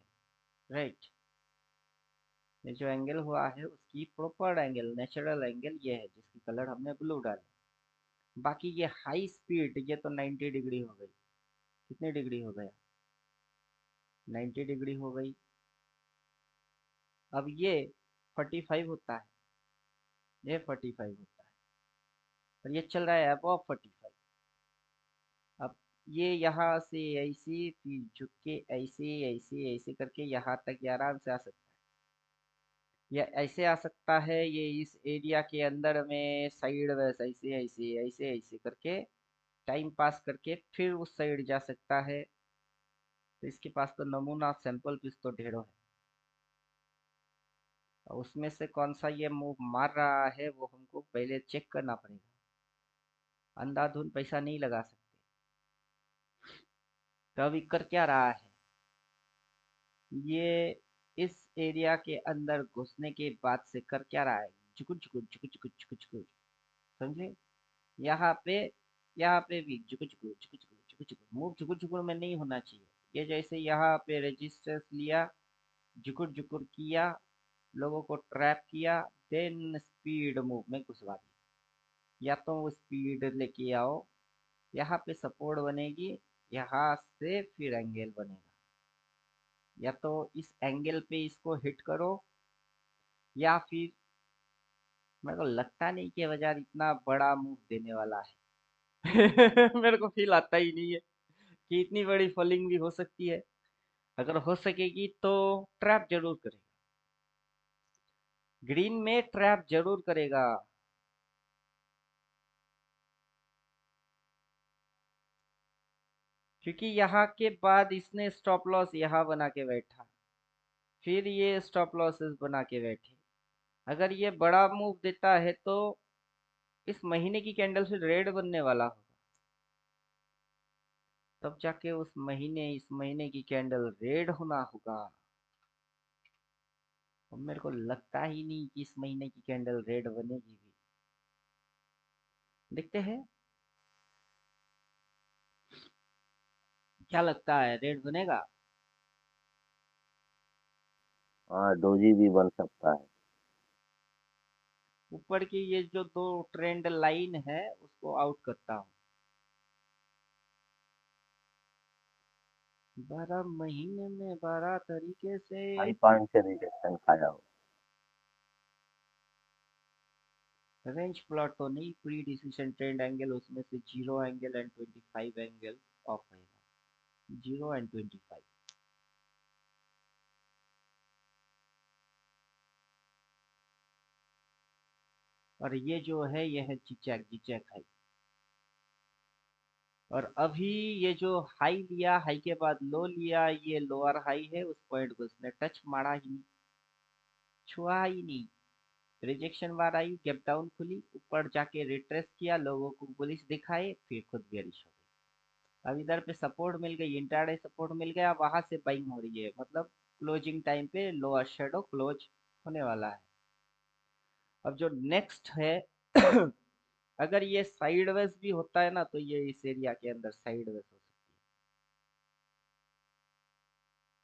राइट। ये जो एंगल हुआ है उसकी प्रॉपर एंगल, नेचुरल एंगल ये है, जिसकी कलर हमने ब्लू डाला। बाकी ये हाई स्पीड, ये तो 90 डिग्री हो गई। कितनी डिग्री हो गया? 90 डिग्री हो गई। अब ये 45 होता है, ये 45 होता है, और ये चल रहा है अबव 45। अब ये यहाँ से ऐसे फिर झुक के ऐसे ऐसे ऐसे करके यहाँ तक ये आराम से आ सकता है। या ऐसे आ सकता है, ये इस एरिया के अंदर में साइड वैस ऐसे ऐसे ऐसे ऐसे करके टाइम पास करके फिर उस साइड जा सकता है। तो इसके पास तो नमूना सैंपल पीस तो ढेरों है। और उसमें से कौन सा ये मूव मार रहा है वो हमको पहले चेक करना पड़ेगा। अंधाधुन पैसा नहीं लगा सकते। तो अभी कर क्या रहा है ये? इस एरिया के अंदर घुसने के बाद से कर क्या रहा है? झुकुर झुकुर झुकुर झुकुर झुकुर झुकुर, समझे? यहाँ पे यहाँ पे भी झुकुर झुकुर झुकुर झुकुर झुकुर झुकुर। मूव झुकुर झुकुर में नहीं होना चाहिए। ये जैसे यहाँ पे रजिस्टर्स लिया, झुकुर झुकुर किया, लोगों को ट्रैप किया, देन स्पीड मूव में घुसवा दी। या तो वो स्पीड लेके आओ, यहाँ पे सपोर्ट बनेगी, यहाँ से फिर एंगल बनेगा। या तो इस एंगल पे इसको हिट करो, या फिर मेरे को लगता नहीं कि बाजार इतना बड़ा मूव देने वाला है। मेरे को फील आता ही नहीं है कि इतनी बड़ी फॉलिंग भी हो सकती है। अगर हो सकेगी तो ट्रैप जरूर करेगा, ग्रीन में ट्रैप जरूर करेगा। क्योंकि यहाँ के बाद इसने स्टॉप लॉस यहाँ बना के बैठा, फिर ये स्टॉप लॉसेस बना के बैठे। अगर ये बड़ा मूव देता है तो इस महीने की कैंडल फिर रेड बनने वाला होगा। तब जाके उस महीने इस महीने की कैंडल रेड होना होगा। और मेरे को लगता ही नहीं कि इस महीने की कैंडल रेड बनेगी भी। देखते हैं क्या लगता है, रेड बनेगा? हाँ, डोजी भी बन सकता है। ऊपर की ये जो दो ट्रेंड लाइन है उसको आउट करता हूँ। 12 महीने में 12 तरीके से। हाई पॉइंट से रिजेक्शन खाया हो। रेंज प्लॉट तो नहीं, प्री डिसीजन ट्रेंड एंगल उसमें से 0 एंगल एंड 25 एंगल ऑफ रहेगा। 0 एंड 25। और ये जो है ये है जिचैक, जिचैक हाई। और अभी ये जो हाई लिया, हाई के बाद लो लिया, ये लोअर हाई है। उस पॉइंट को इसने टच मारा ही नहीं, छुआ ही नहीं। रिजेक्शन बार आई, गैप डाउन खुली, ऊपर जाके रिट्रेस किया, लोगों को बुलिश दिखाए, फिर खुद बेरिश हो गई। अब इधर पे सपोर्ट मिल गई, इंट्राडे सपोर्ट मिल गया, वहां से बाइंग हो रही है। मतलब क्लोजिंग टाइम पे लोअर शेडो क्लोज होने वाला है। अब जो नेक्स्ट है अगर ये साइडवेज भी होता है ना तो ये इस एरिया के अंदर साइडवेज हो सकती है।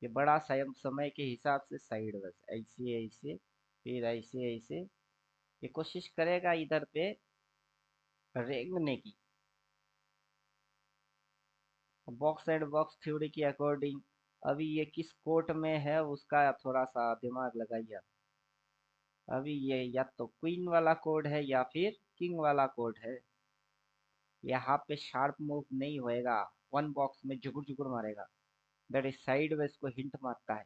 ये बड़ा समय के हिसाब से साइडवेज ऐसे ऐसे, फिर ऐसे ऐसे ये कोशिश करेगा इधर पे रेंगने की। बॉक्स एंड बॉक्स थ्योरी के अकॉर्डिंग अभी ये किस कोर्ट में है उसका थोड़ा सा दिमाग लगाइए। अभी ये या तो क्वीन वाला कोड है या फिर किंग वाला कोड है। यहाँ पे शार्प मूव नहीं होएगा, वन बॉक्स में जुगुर जुगुर मारेगा। दैट इज साइडवेज को हिंट मारता है।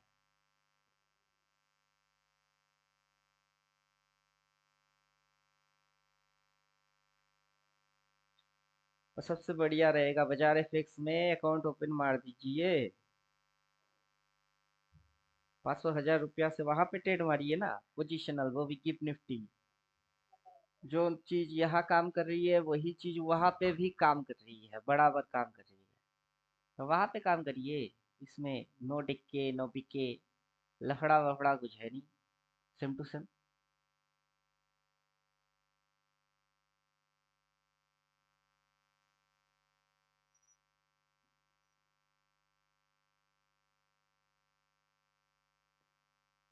और सबसे बढ़िया रहेगा बाजार एफएक्स में अकाउंट ओपन मार दीजिए। 500,000 रुपया से वहां पे ट्रेड मारिए ना, पोजिशनल, वो भी गिफ्ट निफ्टी। जो चीज यहाँ काम कर रही है वही चीज वहां पे भी काम कर रही है, बराबर काम कर रही है। तो वहां पे काम करिए। इसमें नो डिक्के नो बिके, लफड़ा वफड़ा कुछ है नहीं, सेम टू सेम।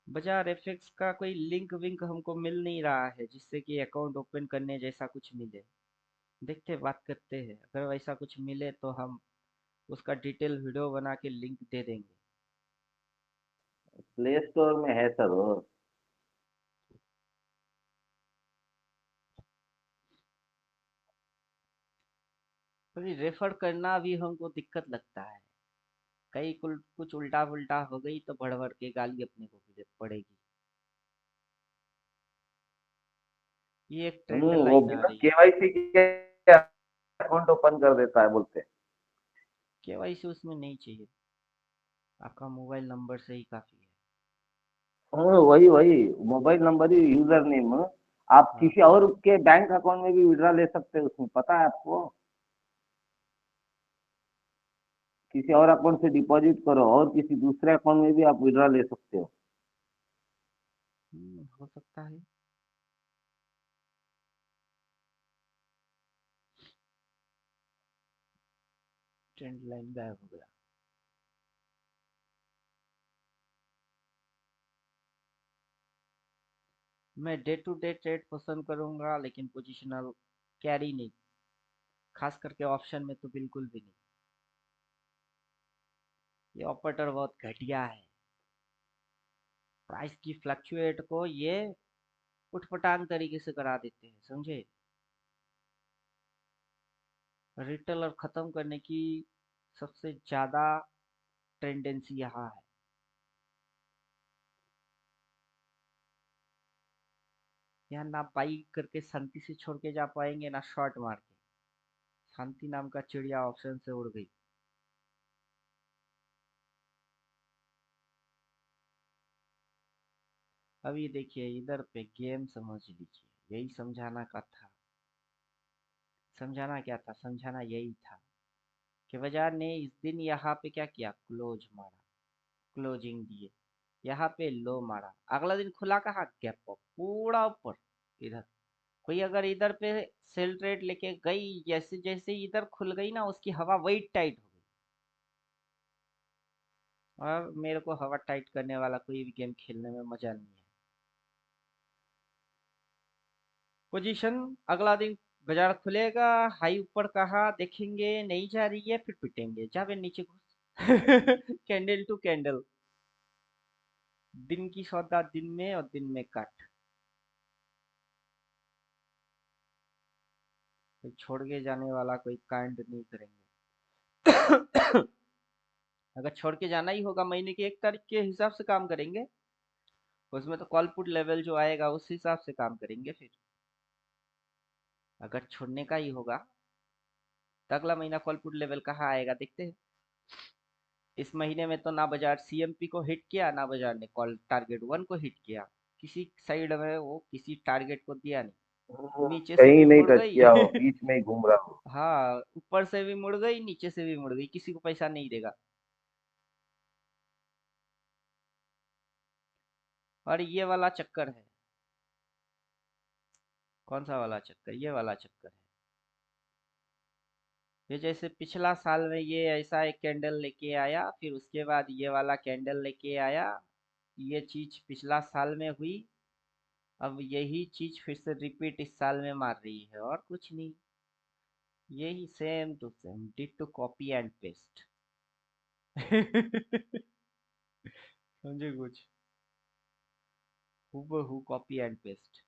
बाजार एफएक्स का कोई लिंक विंक हमको मिल नहीं रहा है जिससे कि अकाउंट ओपन करने जैसा कुछ मिले। देखते बात करते हैं, अगर वैसा कुछ मिले तो हम उसका डिटेल वीडियो बना के लिंक दे देंगे। प्ले स्टोर में है सर वो। अभी रेफर करना भी हमको दिक्कत लगता है। कहीं कुछ उल्टा पुल्टा हो गई तो बढ़ बढ़ के गाली अपने को भी पड़ेगी। ये एक ट्रेंड वो लाइन आ बिना रही है। केवाईसी के अकाउंट ओपन कर देता है बोलते हैं। केवाईसी उसमें नहीं चाहिए, आपका मोबाइल नंबर से ही काफी है। हाँ, वही वही मोबाइल नंबर ही यूजर नेम। आप हाँ। किसी और के बैंक अकाउंट में भी विड्रा ले सकते हैं, उसमें पता है आपको। किसी और अकाउंट से डिपॉजिट करो और किसी दूसरे अकाउंट में भी आप विड्रा ले सकते हो। हो सकता है। ट्रेंड लाइन गायब हो गया। मैं डे टू डे ट्रेड पसंद करूंगा लेकिन पोजिशनल कैरी नहीं, खास करके ऑप्शन में तो बिल्कुल भी नहीं। ये ऑपरेटर बहुत घटिया है। प्राइस की फ्लक्चुएट को ये उठपटांग तरीके से करा देते हैं, समझे। रिटेल और खत्म करने की सबसे ज्यादा टेंडेंसी यहाँ है। यहाँ ना बाई करके शांति से छोड़ के जा पाएंगे ना शॉर्ट मार के। शांति नाम का चिड़िया ऑप्शन से उड़ गई। अब ये देखिए इधर पे गेम समझ लीजिए, यही समझाना का था। समझाना क्या था, समझाना यही था कि बाजार ने इस दिन यहाँ पे क्या किया, क्लोज मारा, क्लोजिंग दिए, यहाँ पे लो मारा, अगला दिन खुला कहाँ, गैप अप पूरा ऊपर। इधर कोई अगर इधर पे सेल ट्रेड लेके गई, जैसे जैसे इधर खुल गई ना उसकी हवा वही टाइट हो गई। और मेरे को हवा टाइट करने वाला कोई भी गेम खेलने में मजा नहीं है। पोजीशन अगला दिन बाजार खुलेगा, हाई ऊपर कहा देखेंगे नहीं जा रही है, फिर पिटेंगे जावे नीचे घुस कैंडल टू कैंडल। दिन की सौदा दिन में और दिन में कट। कोई छोड़ के जाने वाला कोई कांड नहीं करेंगे। अगर छोड़ के जाना ही होगा महीने की 1 तारीख के हिसाब से काम करेंगे। उसमें तो कॉल पुट लेवल जो आएगा उस हिसाब से काम करेंगे फिर। अगर छोड़ने का ही होगा तो अगला महीना कॉल पुट लेवल कहाँ आएगा देखते हैं। इस महीने में तो ना बाजार सीएमपी को हिट किया ना बाजार ने कॉल टारगेट वन को हिट किया। किसी साइड में वो किसी टारगेट को दिया नहीं, नीचे से कहीं भी नहीं मुड़ टच गई। किया हो, बीच में ही घूम रहा हो। हाँ, ऊपर से भी मुड़ गई नीचे से भी मुड़ गई, किसी को पैसा नहीं देगा। और ये वाला चक्कर है। कौन सा वाला चक्कर, ये वाला चक्कर है। ये जैसे पिछला साल में ये ऐसा एक कैंडल लेके आया, फिर उसके बाद ये वाला कैंडल लेके आया। ये चीज पिछला साल में हुई। अब यही चीज फिर से रिपीट इस साल में मार रही है, और कुछ नहीं। यही same to same, ditto copy and paste. समझे कुछ? हूबहू कॉपी एंड पेस्ट।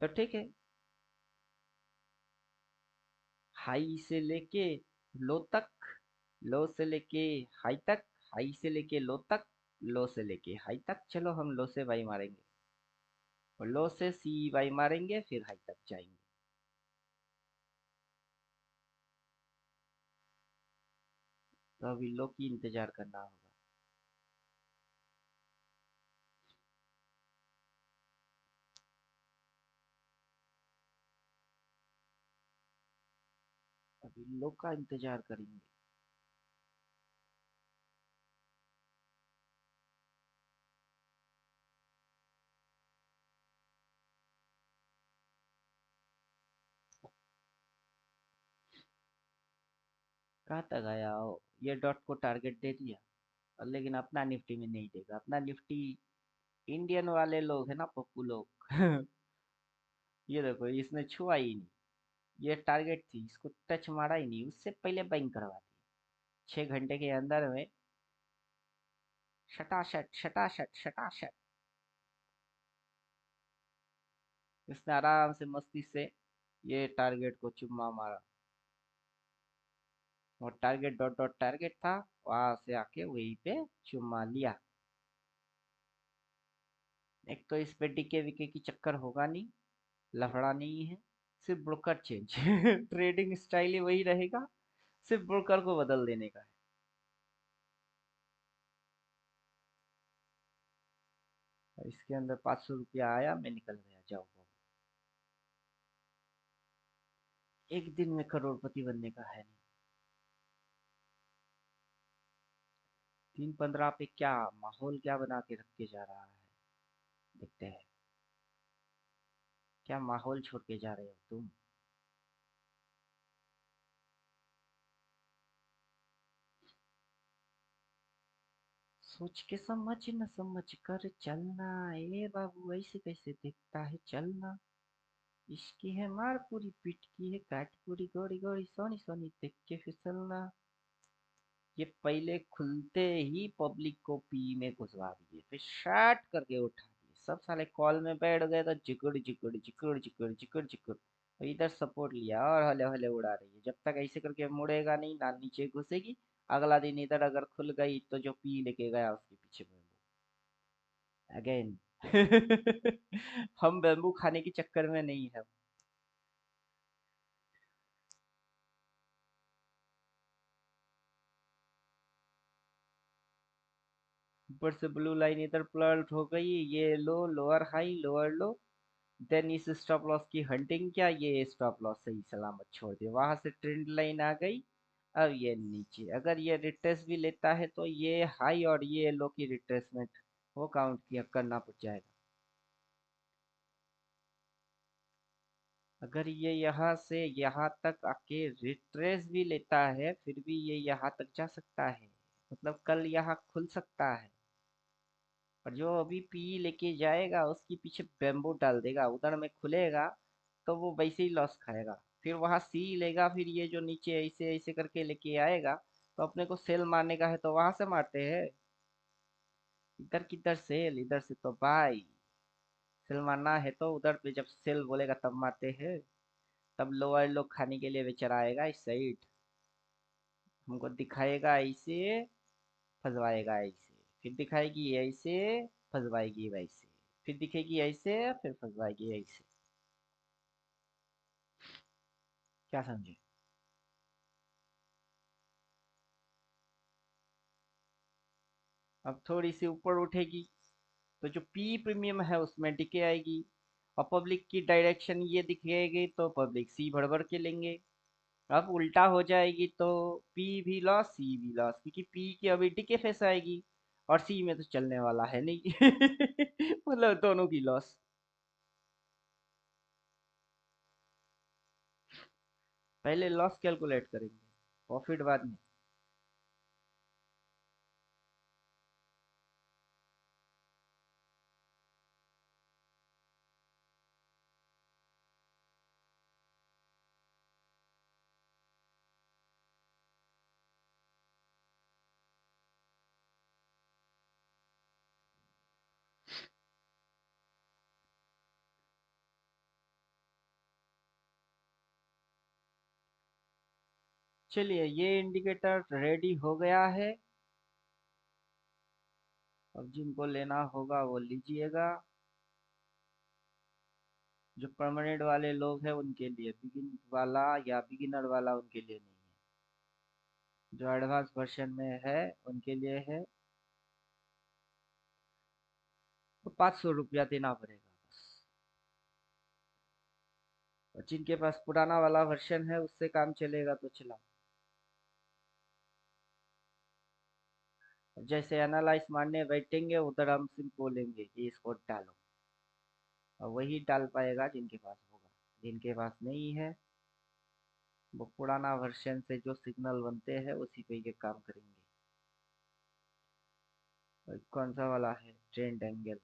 तो ठीक है। हाई से लेके लो तक, लो से लेके हाई तक, हाई से लेके लो तक, लो से लेके हाई तक। चलो हम लो से बाई मारेंगे, और लो से सी बाई मारेंगे, फिर हाई तक जाएंगे। तो अभी लो की इंतजार करना होगा। अभी लो का इंतजार करेंगे। कहाँ तक आया हो? ये डॉट को टारगेट दे दिया, और लेकिन अपना निफ्टी में नहीं देगा। अपना निफ्टी, इंडियन वाले लोग है ना, पप्पू लोग। ये देखो, इसने छुआ ही नहीं। ये टारगेट थी, इसको टच मारा ही नहीं, उससे पहले बाइंग करवा दी। 6 घंटे के अंदर में शटाशट शटाशट शटाशट। इसने आराम से मस्ती से ये टारगेट को चुम्मा मारा। और टारगेट डॉट डॉट टारगेट था, वहां से आके वहीं पे चुम्मा लिया। एक तो इस पे डीके वीके की चक्कर होगा नहीं, लफड़ा नहीं है। सिर्फ ब्रोकर चेंज। ट्रेडिंग स्टाइल ही वही रहेगा, सिर्फ ब्रोकर को बदल देने का है। और इसके अंदर 500 रुपया आया, मैं निकल गया, जाओ बाबू। एक दिन में करोड़पति बनने का है नहीं। 3-15 पे क्या माहौल क्या बना के रख के जा रहा है, देखते हैं। क्या माहौल छोड़ के जा रहे हो तुम? सोच के समझ न समझ कर चलना, ए बाबू ऐसे कैसे देखता है चलना। इसकी है मार पूरी पीट की है काट पूरी, गोरी गोरी सोनी सोनी देख के फिसलना। ये पहले खुलते ही पब्लिक को पी में घुसवा दिए, फिर शार्ट करके उठा दिए। सब साले कॉल में बैठ गए तो जिकुड़ जिकुड़ जिकुड़ जिकुड़ जिकुड़ जिकुड़। और इधर सपोर्ट लिया और हले हले उड़ा रही है। जब तक ऐसे करके मुड़ेगा नहीं ना, नीचे घुसेगी। अगला दिन इधर अगर खुल गई तो जो पी लेके गया उसके पीछे अगेन। हम बैम्बू खाने के चक्कर में नहीं है। ऊपर से ब्लू लाइन इधर प्लॉट हो गई, ये लो, lower high lower low. Then इस स्टॉप लॉस की हंटिंग क्या, ये स्टॉप लॉस सही सलामत छोड़ दिया। वहां से ट्रेंड लाइन आ गई। अब ये नीचे अगर ये रिट्रेस भी लेता है तो ये हाई और ये लो की रिट्रेसमेंट वो काउंट किया करना पड़ जाएगा। अगर ये यहाँ से यहाँ तक आके रिट्रेस भी लेता है, फिर भी ये यहाँ तक जा सकता है। मतलब कल यहाँ खुल सकता है। और जो अभी पी लेके जाएगा उसके पीछे बैम्बू डाल देगा, उधर में खुलेगा। तो वो वैसे ही लॉस खाएगा। फिर वहां सी लेगा, फिर ये जो नीचे ऐसे ऐसे करके लेके आएगा। तो अपने को सेल मारने का है तो वहां से मारते हैं। इधर किधर सेल, इधर से तो बाई। सेल मारना है तो उधर पे जब सेल बोलेगा तब मारते हैं। तब लोअर लोग खाने के लिए बेचारा आएगा इस साइड। हमको दिखाएगा ऐसे, फंसवाएगा ऐसे। फिर दिखाएगी ऐसे, फंसवाएगी वैसे। फिर दिखेगी ऐसे, फिर फंसवाएगी ऐसे। क्या समझे? अब थोड़ी सी ऊपर उठेगी तो जो पी प्रीमियम है उसमें डिके आएगी। और पब्लिक की डायरेक्शन ये दिखेगी तो पब्लिक सी भर भर के लेंगे। अब उल्टा हो जाएगी तो पी भी लॉस सी भी लॉस, क्योंकि पी की अभी डिके फेस आएगी। और सी में तो चलने वाला है नहीं। मतलब दोनों की लॉस। पहले लॉस कैलकुलेट करेंगे, प्रॉफिट बाद में। चलिए, ये इंडिकेटर रेडी हो गया है। अब जिनको लेना होगा वो लीजिएगा। जो परमानेंट वाले लोग हैं उनके लिए, बिगिन वाला या बिगिनर वाला उनके लिए नहीं है। जो एडवांस वर्जन में है उनके लिए है। तो 500 रुपया देना पड़ेगा बस। और जिनके पास पुराना वाला वर्जन है उससे काम चलेगा तो चलाओ। जैसे एनालाइज मारने बैठेंगे उधर हम सिर्फ बोलेंगे कि इसको डालो, और वही डाल पाएगा जिनके पास होगा। जिनके पास नहीं है वो पुराना वर्जन से जो सिग्नल बनते हैं उसी पे ये काम करेंगे। और कौन सा वाला है? Trend angle.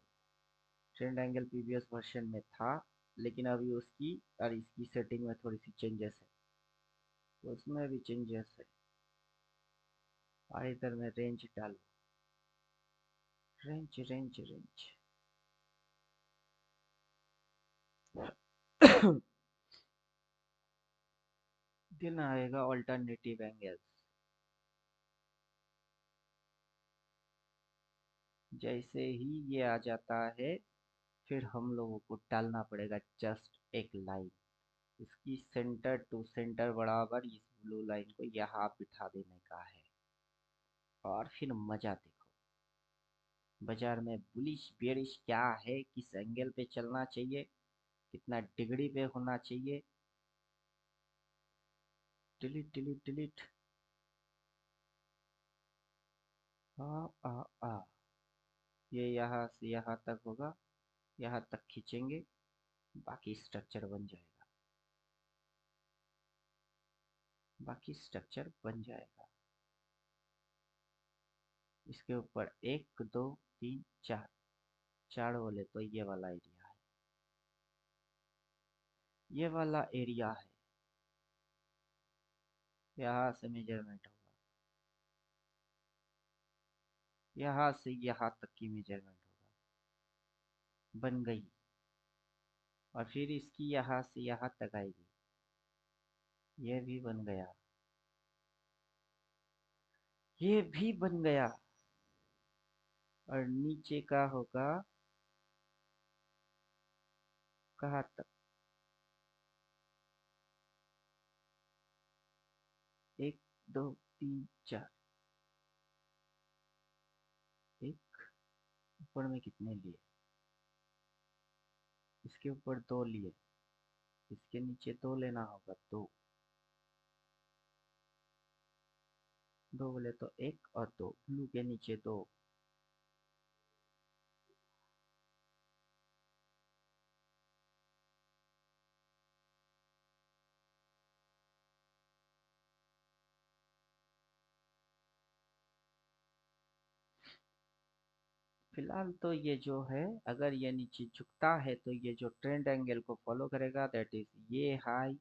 Trend angle previous version में था, लेकिन अभी उसकी और इसकी सेटिंग में थोड़ी सी चेंजेस है, तो उसमें भी चेंजेस है। और इधर में रेंज डालो, रेंज रेंज रेंज। दिन आएगा ऑल्टरनेटिव एंगल्स। जैसे ही ये आ जाता है फिर हम लोगों को डालना पड़ेगा जस्ट एक लाइन। इसकी सेंटर टू सेंटर बराबर इस ब्लू लाइन को यहाँ बिठा देने का है। और फिर मजा देखो, बाजार में बुलिश बेरिश क्या है, किस एंगल पे चलना चाहिए, कितना डिग्री पे होना चाहिए। Delete delete delete. आ ये यहाँ से यहाँ तक होगा, यहाँ तक खींचेंगे, बाकी स्ट्रक्चर बन जाएगा। बाकी स्ट्रक्चर बन जाएगा। इसके ऊपर 1 2 3 4, चार बोले तो ये वाला एरिया है। ये वाला एरिया है। यहाँ से मेजरमेंट होगा, यहाँ से यहाँ तक की मेजरमेंट होगा। बन गई। और फिर इसकी यहाँ से यहाँ तक आएगी। ये भी बन गया, ये भी बन गया। और नीचे का होगा कहाँ तक? 1 2 3 4। एक ऊपर में कितने लिए? इसके ऊपर 2 लिए, इसके नीचे 2 लेना होगा। 2 2 बोले तो 1 और 2, ब्लू के नीचे 2। फिलहाल तो ये जो है, अगर ये नीचे झुकता है तो ये जो ट्रेंड एंगल को फॉलो करेगा, दैट इज ये हाई,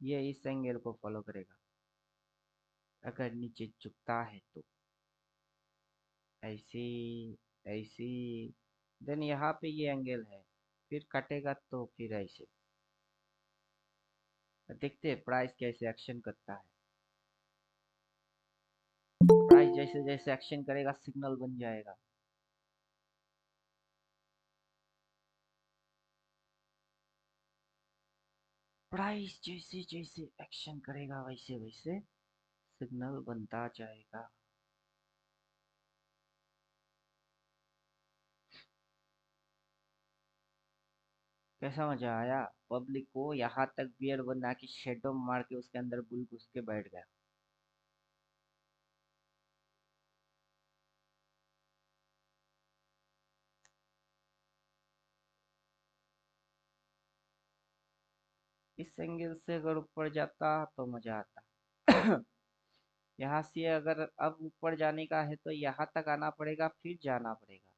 ये इस एंगल को फॉलो करेगा। अगर नीचे झुकता है तो ऐसे ऐसे, देन यहाँ पे ये एंगल है, फिर कटेगा तो फिर ऐसे। देखते हैं प्राइस कैसे एक्शन करता है। प्राइस जैसे जैसे एक्शन करेगा सिग्नल बन जाएगा। प्राइस जैसे जैसे एक्शन करेगा वैसे वैसे सिग्नल बनता जाएगा। कैसा मजा आया? पब्लिक को यहाँ तक बियर बना के शेडो मार के उसके अंदर बुल घुस के बैठ गया। इस एंगल से अगर ऊपर जाता तो मजा आता। यहाँ से अगर अब ऊपर जाने का है तो यहाँ तक आना पड़ेगा फिर जाना पड़ेगा।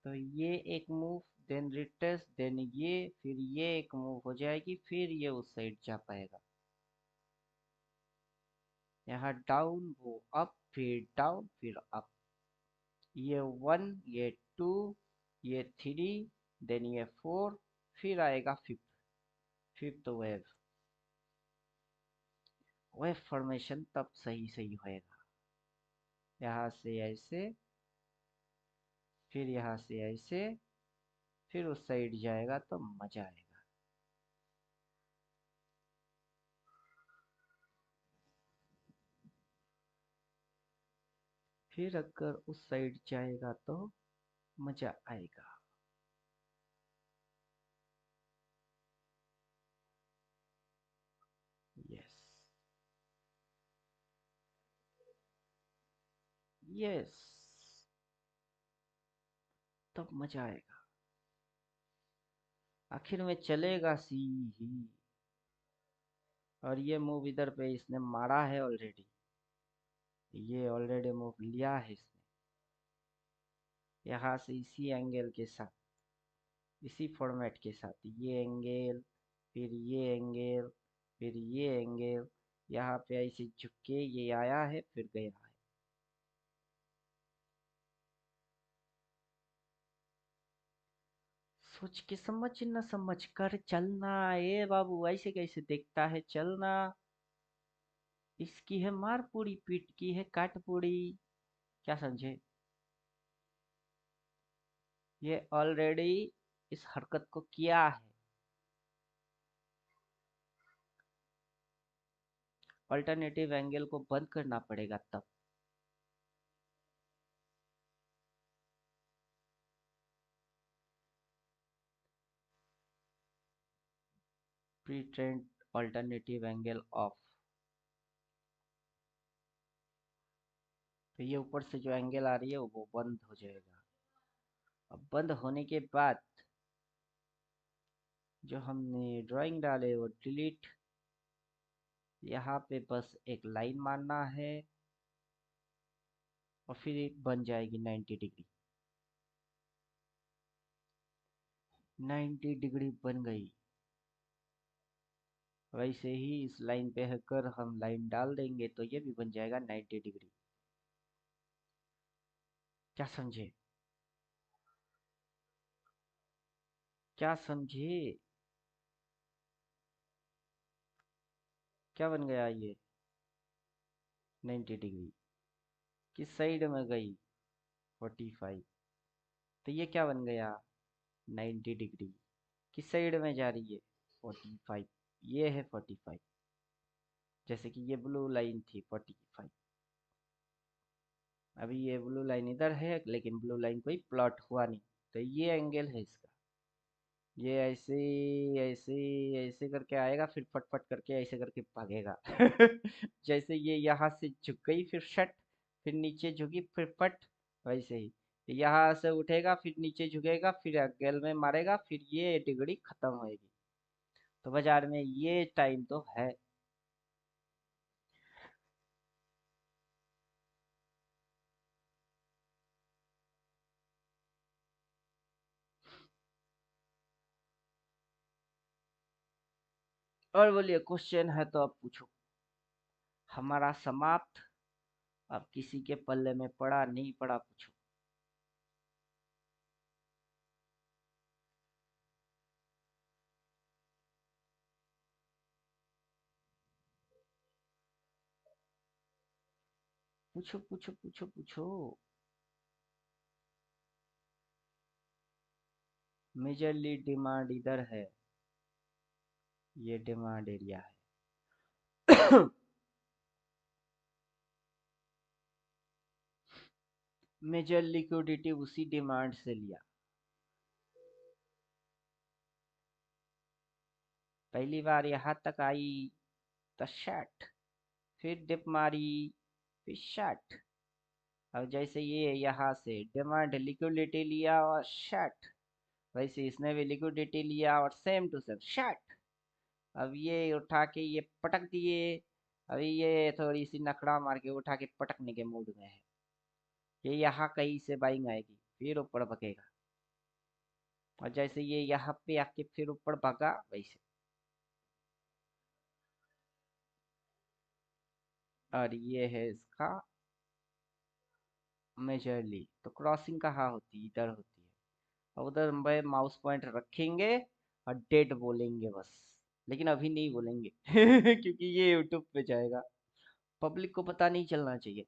तो ये एक मूव, देन रिटर्स, देन ये, फिर ये एक मूव हो जाएगी, फिर ये उस साइड जा पाएगा। यहाँ डाउन, वो अप, फिर डाउन, फिर अप। ये 1, ये 2, ये 3, देन ये 4, फिर आएगा fifth, fifth wave. Wave formation तब सही सही होएगा। यहाँ से ऐसे, फिर यहाँ से ऐसे, फिर उस साइड जाएगा तो मजा आएगा। फिर अगर उस साइड जाएगा तो मजा आएगा। यस, यस, तब मजा आएगा। आखिर में चलेगा सी ही। और ये मूव इधर पे इसने मारा है ऑलरेडी। ये ऑलरेडी मूव लिया है इसने। यहाँ से इसी एंगल के साथ, इसी फॉर्मेट के साथ, ये एंगल, फिर ये एंगल, फिर ये एंगल, यहाँ पे ऐसे झुक के ये आया है फिर गया है। सोच के समझ न समझ कर चलना, ए बाबू ऐसे कैसे देखता है चलना। इसकी है मार पूरी, पीट की है काट पूरी। क्या समझे? ये ऑलरेडी इस हरकत को किया है। अल्टरनेटिव एंगल को बंद करना पड़ेगा तब। Pre trend alternative angle of. तो ये ऊपर से जो एंगल आ रही है वो बंद हो जाएगा। अब बंद होने के बाद जो हमने ड्राइंग डाले वो डिलीट। यहाँ पे बस एक लाइन मारना है और फिर बन जाएगी 90 डिग्री। 90 डिग्री बन गई। वैसे ही इस लाइन पे अगर हम लाइन डाल देंगे तो ये भी बन जाएगा 90 डिग्री। क्या समझे? क्या समझे? क्या बन गया ये 90 डिग्री? किस साइड में गई? 45। तो ये क्या बन गया 90 डिग्री? किस साइड में जा रही है? 45। ये है 45। जैसे कि ये ब्लू लाइन थी 45। अभी ये ब्लू लाइन इधर है लेकिन ब्लू लाइन कोई प्लॉट हुआ नहीं। तो ये एंगल है इसका। ये ऐसे ऐसे ऐसे करके आएगा फिर फट फट करके ऐसे करके भागेगा। जैसे ये यहाँ से झुक गई फिर शट, फिर नीचे झुकी फिर फट, वैसे ही यहाँ से उठेगा फिर नीचे झुकेगा फिर एंगल में मारेगा फिर ये डिग्री खत्म होएगी। तो बाजार में ये टाइम तो है। और बोलिए क्वेश्चन है तो अब पूछो। हमारा समाप्त। अब किसी के पल्ले में पड़ा नहीं पड़ा पूछो। पूछो पूछो पूछो पूछो। मेजरली डिमांड इधर है। ये डिमांड एरिया है। मेजर लिक्विडिटी उसी डिमांड से लिया। पहली बार यहाँ तक आई तो शट, फिर डिप मारी, फिर शट। अब जैसे ये यहाँ से डिमांड लिक्विडिटी लिया और शट, वैसे इसने भी लिक्विडिटी लिया और सेम टू सेम शट। अब ये उठा के ये पटक दिए। अभी ये थोड़ी सी नखड़ा मार के उठा के पटकने के मूड में है। ये यहाँ कहीं से बाइंग आएगी, फिर ऊपर भगेगा। और जैसे ये यहाँ पे आके फिर ऊपर भगा वैसे। और ये है इसका मेजरली। तो क्रॉसिंग कहाँ होती है? इधर होती है। और उधर भाई माउस पॉइंट रखेंगे और डेट बोलेंगे बस। लेकिन अभी नहीं बोलेंगे क्योंकि ये यूट्यूब पे जाएगा। पब्लिक को पता नहीं चलना चाहिए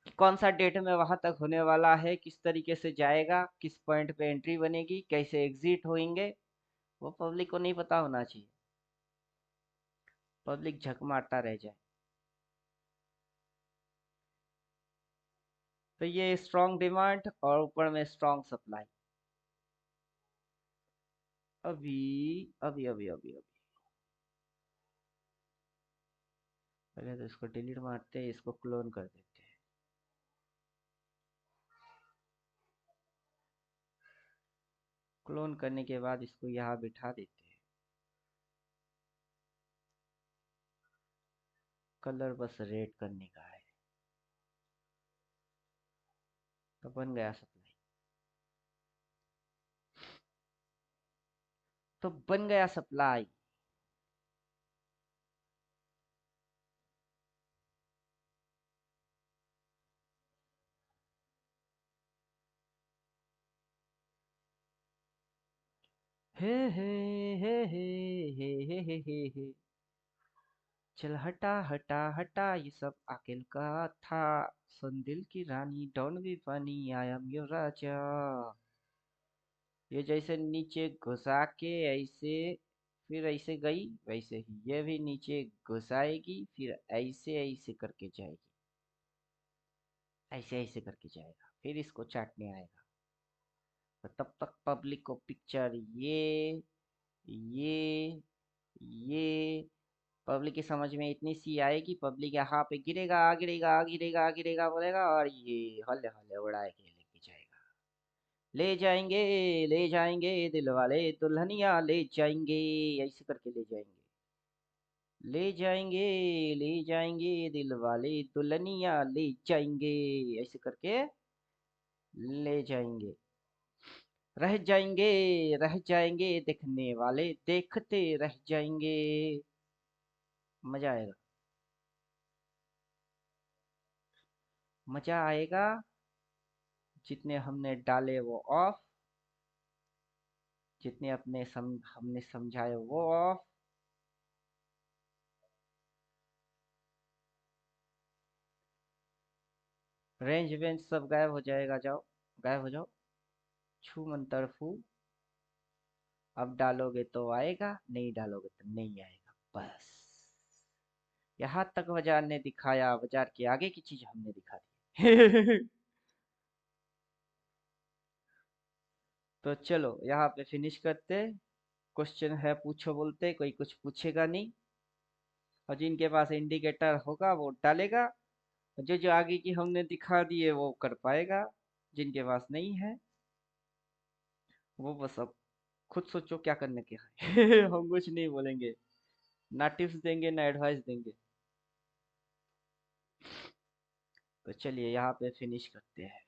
कि कौन सा डेट में वहां तक होने वाला है, किस तरीके से जाएगा, किस पॉइंट पे एंट्री बनेगी, कैसे एग्जिट होंगे। वो पब्लिक को नहीं पता होना चाहिए। पब्लिक झक मारता रह जाए। तो ये स्ट्रॉन्ग डिमांड और ऊपर में स्ट्रॉन्ग सप्लाई। अभी अभी अभी अभी अभी पहले तो इसको डिलीट मारते हैं, इसको क्लोन कर देते हैं। क्लोन करने के बाद इसको यहाँ बिठा देते हैं। कलर बस रेड करने का है। तो बन गया सप्लाई। तो बन गया सप्लाई। हे हे हे हे हे हे हे हे हे। चल हटा हटा हटा ये सब अकेल का था। सुन दिल की रानी don't be funny I am your राजा। ये जैसे नीचे घुसा के ऐसे, फिर ऐसे गई वैसे ही ये भी नीचे घुसाएगी, फिर ऐसे ऐसे करके जाएगी। ऐसे ऐसे करके जाएगा, फिर इसको चाटने आएगा। तो तब तक पब्लिक को पिक्चर ये ये पब्लिक की समझ में इतनी सी आएगी, पब्लिक यहाँ पे गिरेगा गिरेगा गिरेगा गिरेगा बोलेगा और ये हल्ले हल्ले उड़ाए के लेके जाएगा। ले जाएंगे दिल वाले दुल्हनिया ले जाएंगे। ऐसे करके ले जाएंगे। ले जाएंगे दिल वाले दुल्हनिया ले जाएंगे। ऐसे करके ले जाएंगे। रह जाएंगे देखने वाले देखते रह जाएंगे। मजा आएगा। मजा आएगा। जितने हमने डाले वो ऑफ, जितने हमने समझाए वो ऑफ। रेंज वेंज सब गायब हो जाएगा। जाओ गायब हो जाओ। छू मंतर फू। अब डालोगे तो आएगा, नहीं डालोगे तो नहीं आएगा बस। यहाँ तक बाजार ने दिखाया, बाजार के आगे की चीज हमने दिखा दी तो चलो यहाँ पे फिनिश करते। क्वेश्चन है पूछो बोलते, कोई कुछ पूछेगा नहीं। और जिनके पास इंडिकेटर होगा वो डालेगा। जो जो आगे की हमने दिखा दिए वो कर पाएगा। जिनके पास नहीं है वो बस अब खुद सोचो क्या करने के है हम कुछ नहीं बोलेंगे। ना टिप्स देंगे ना एडवाइस देंगे। तो चलिए यहाँ पे फिनिश करते हैं।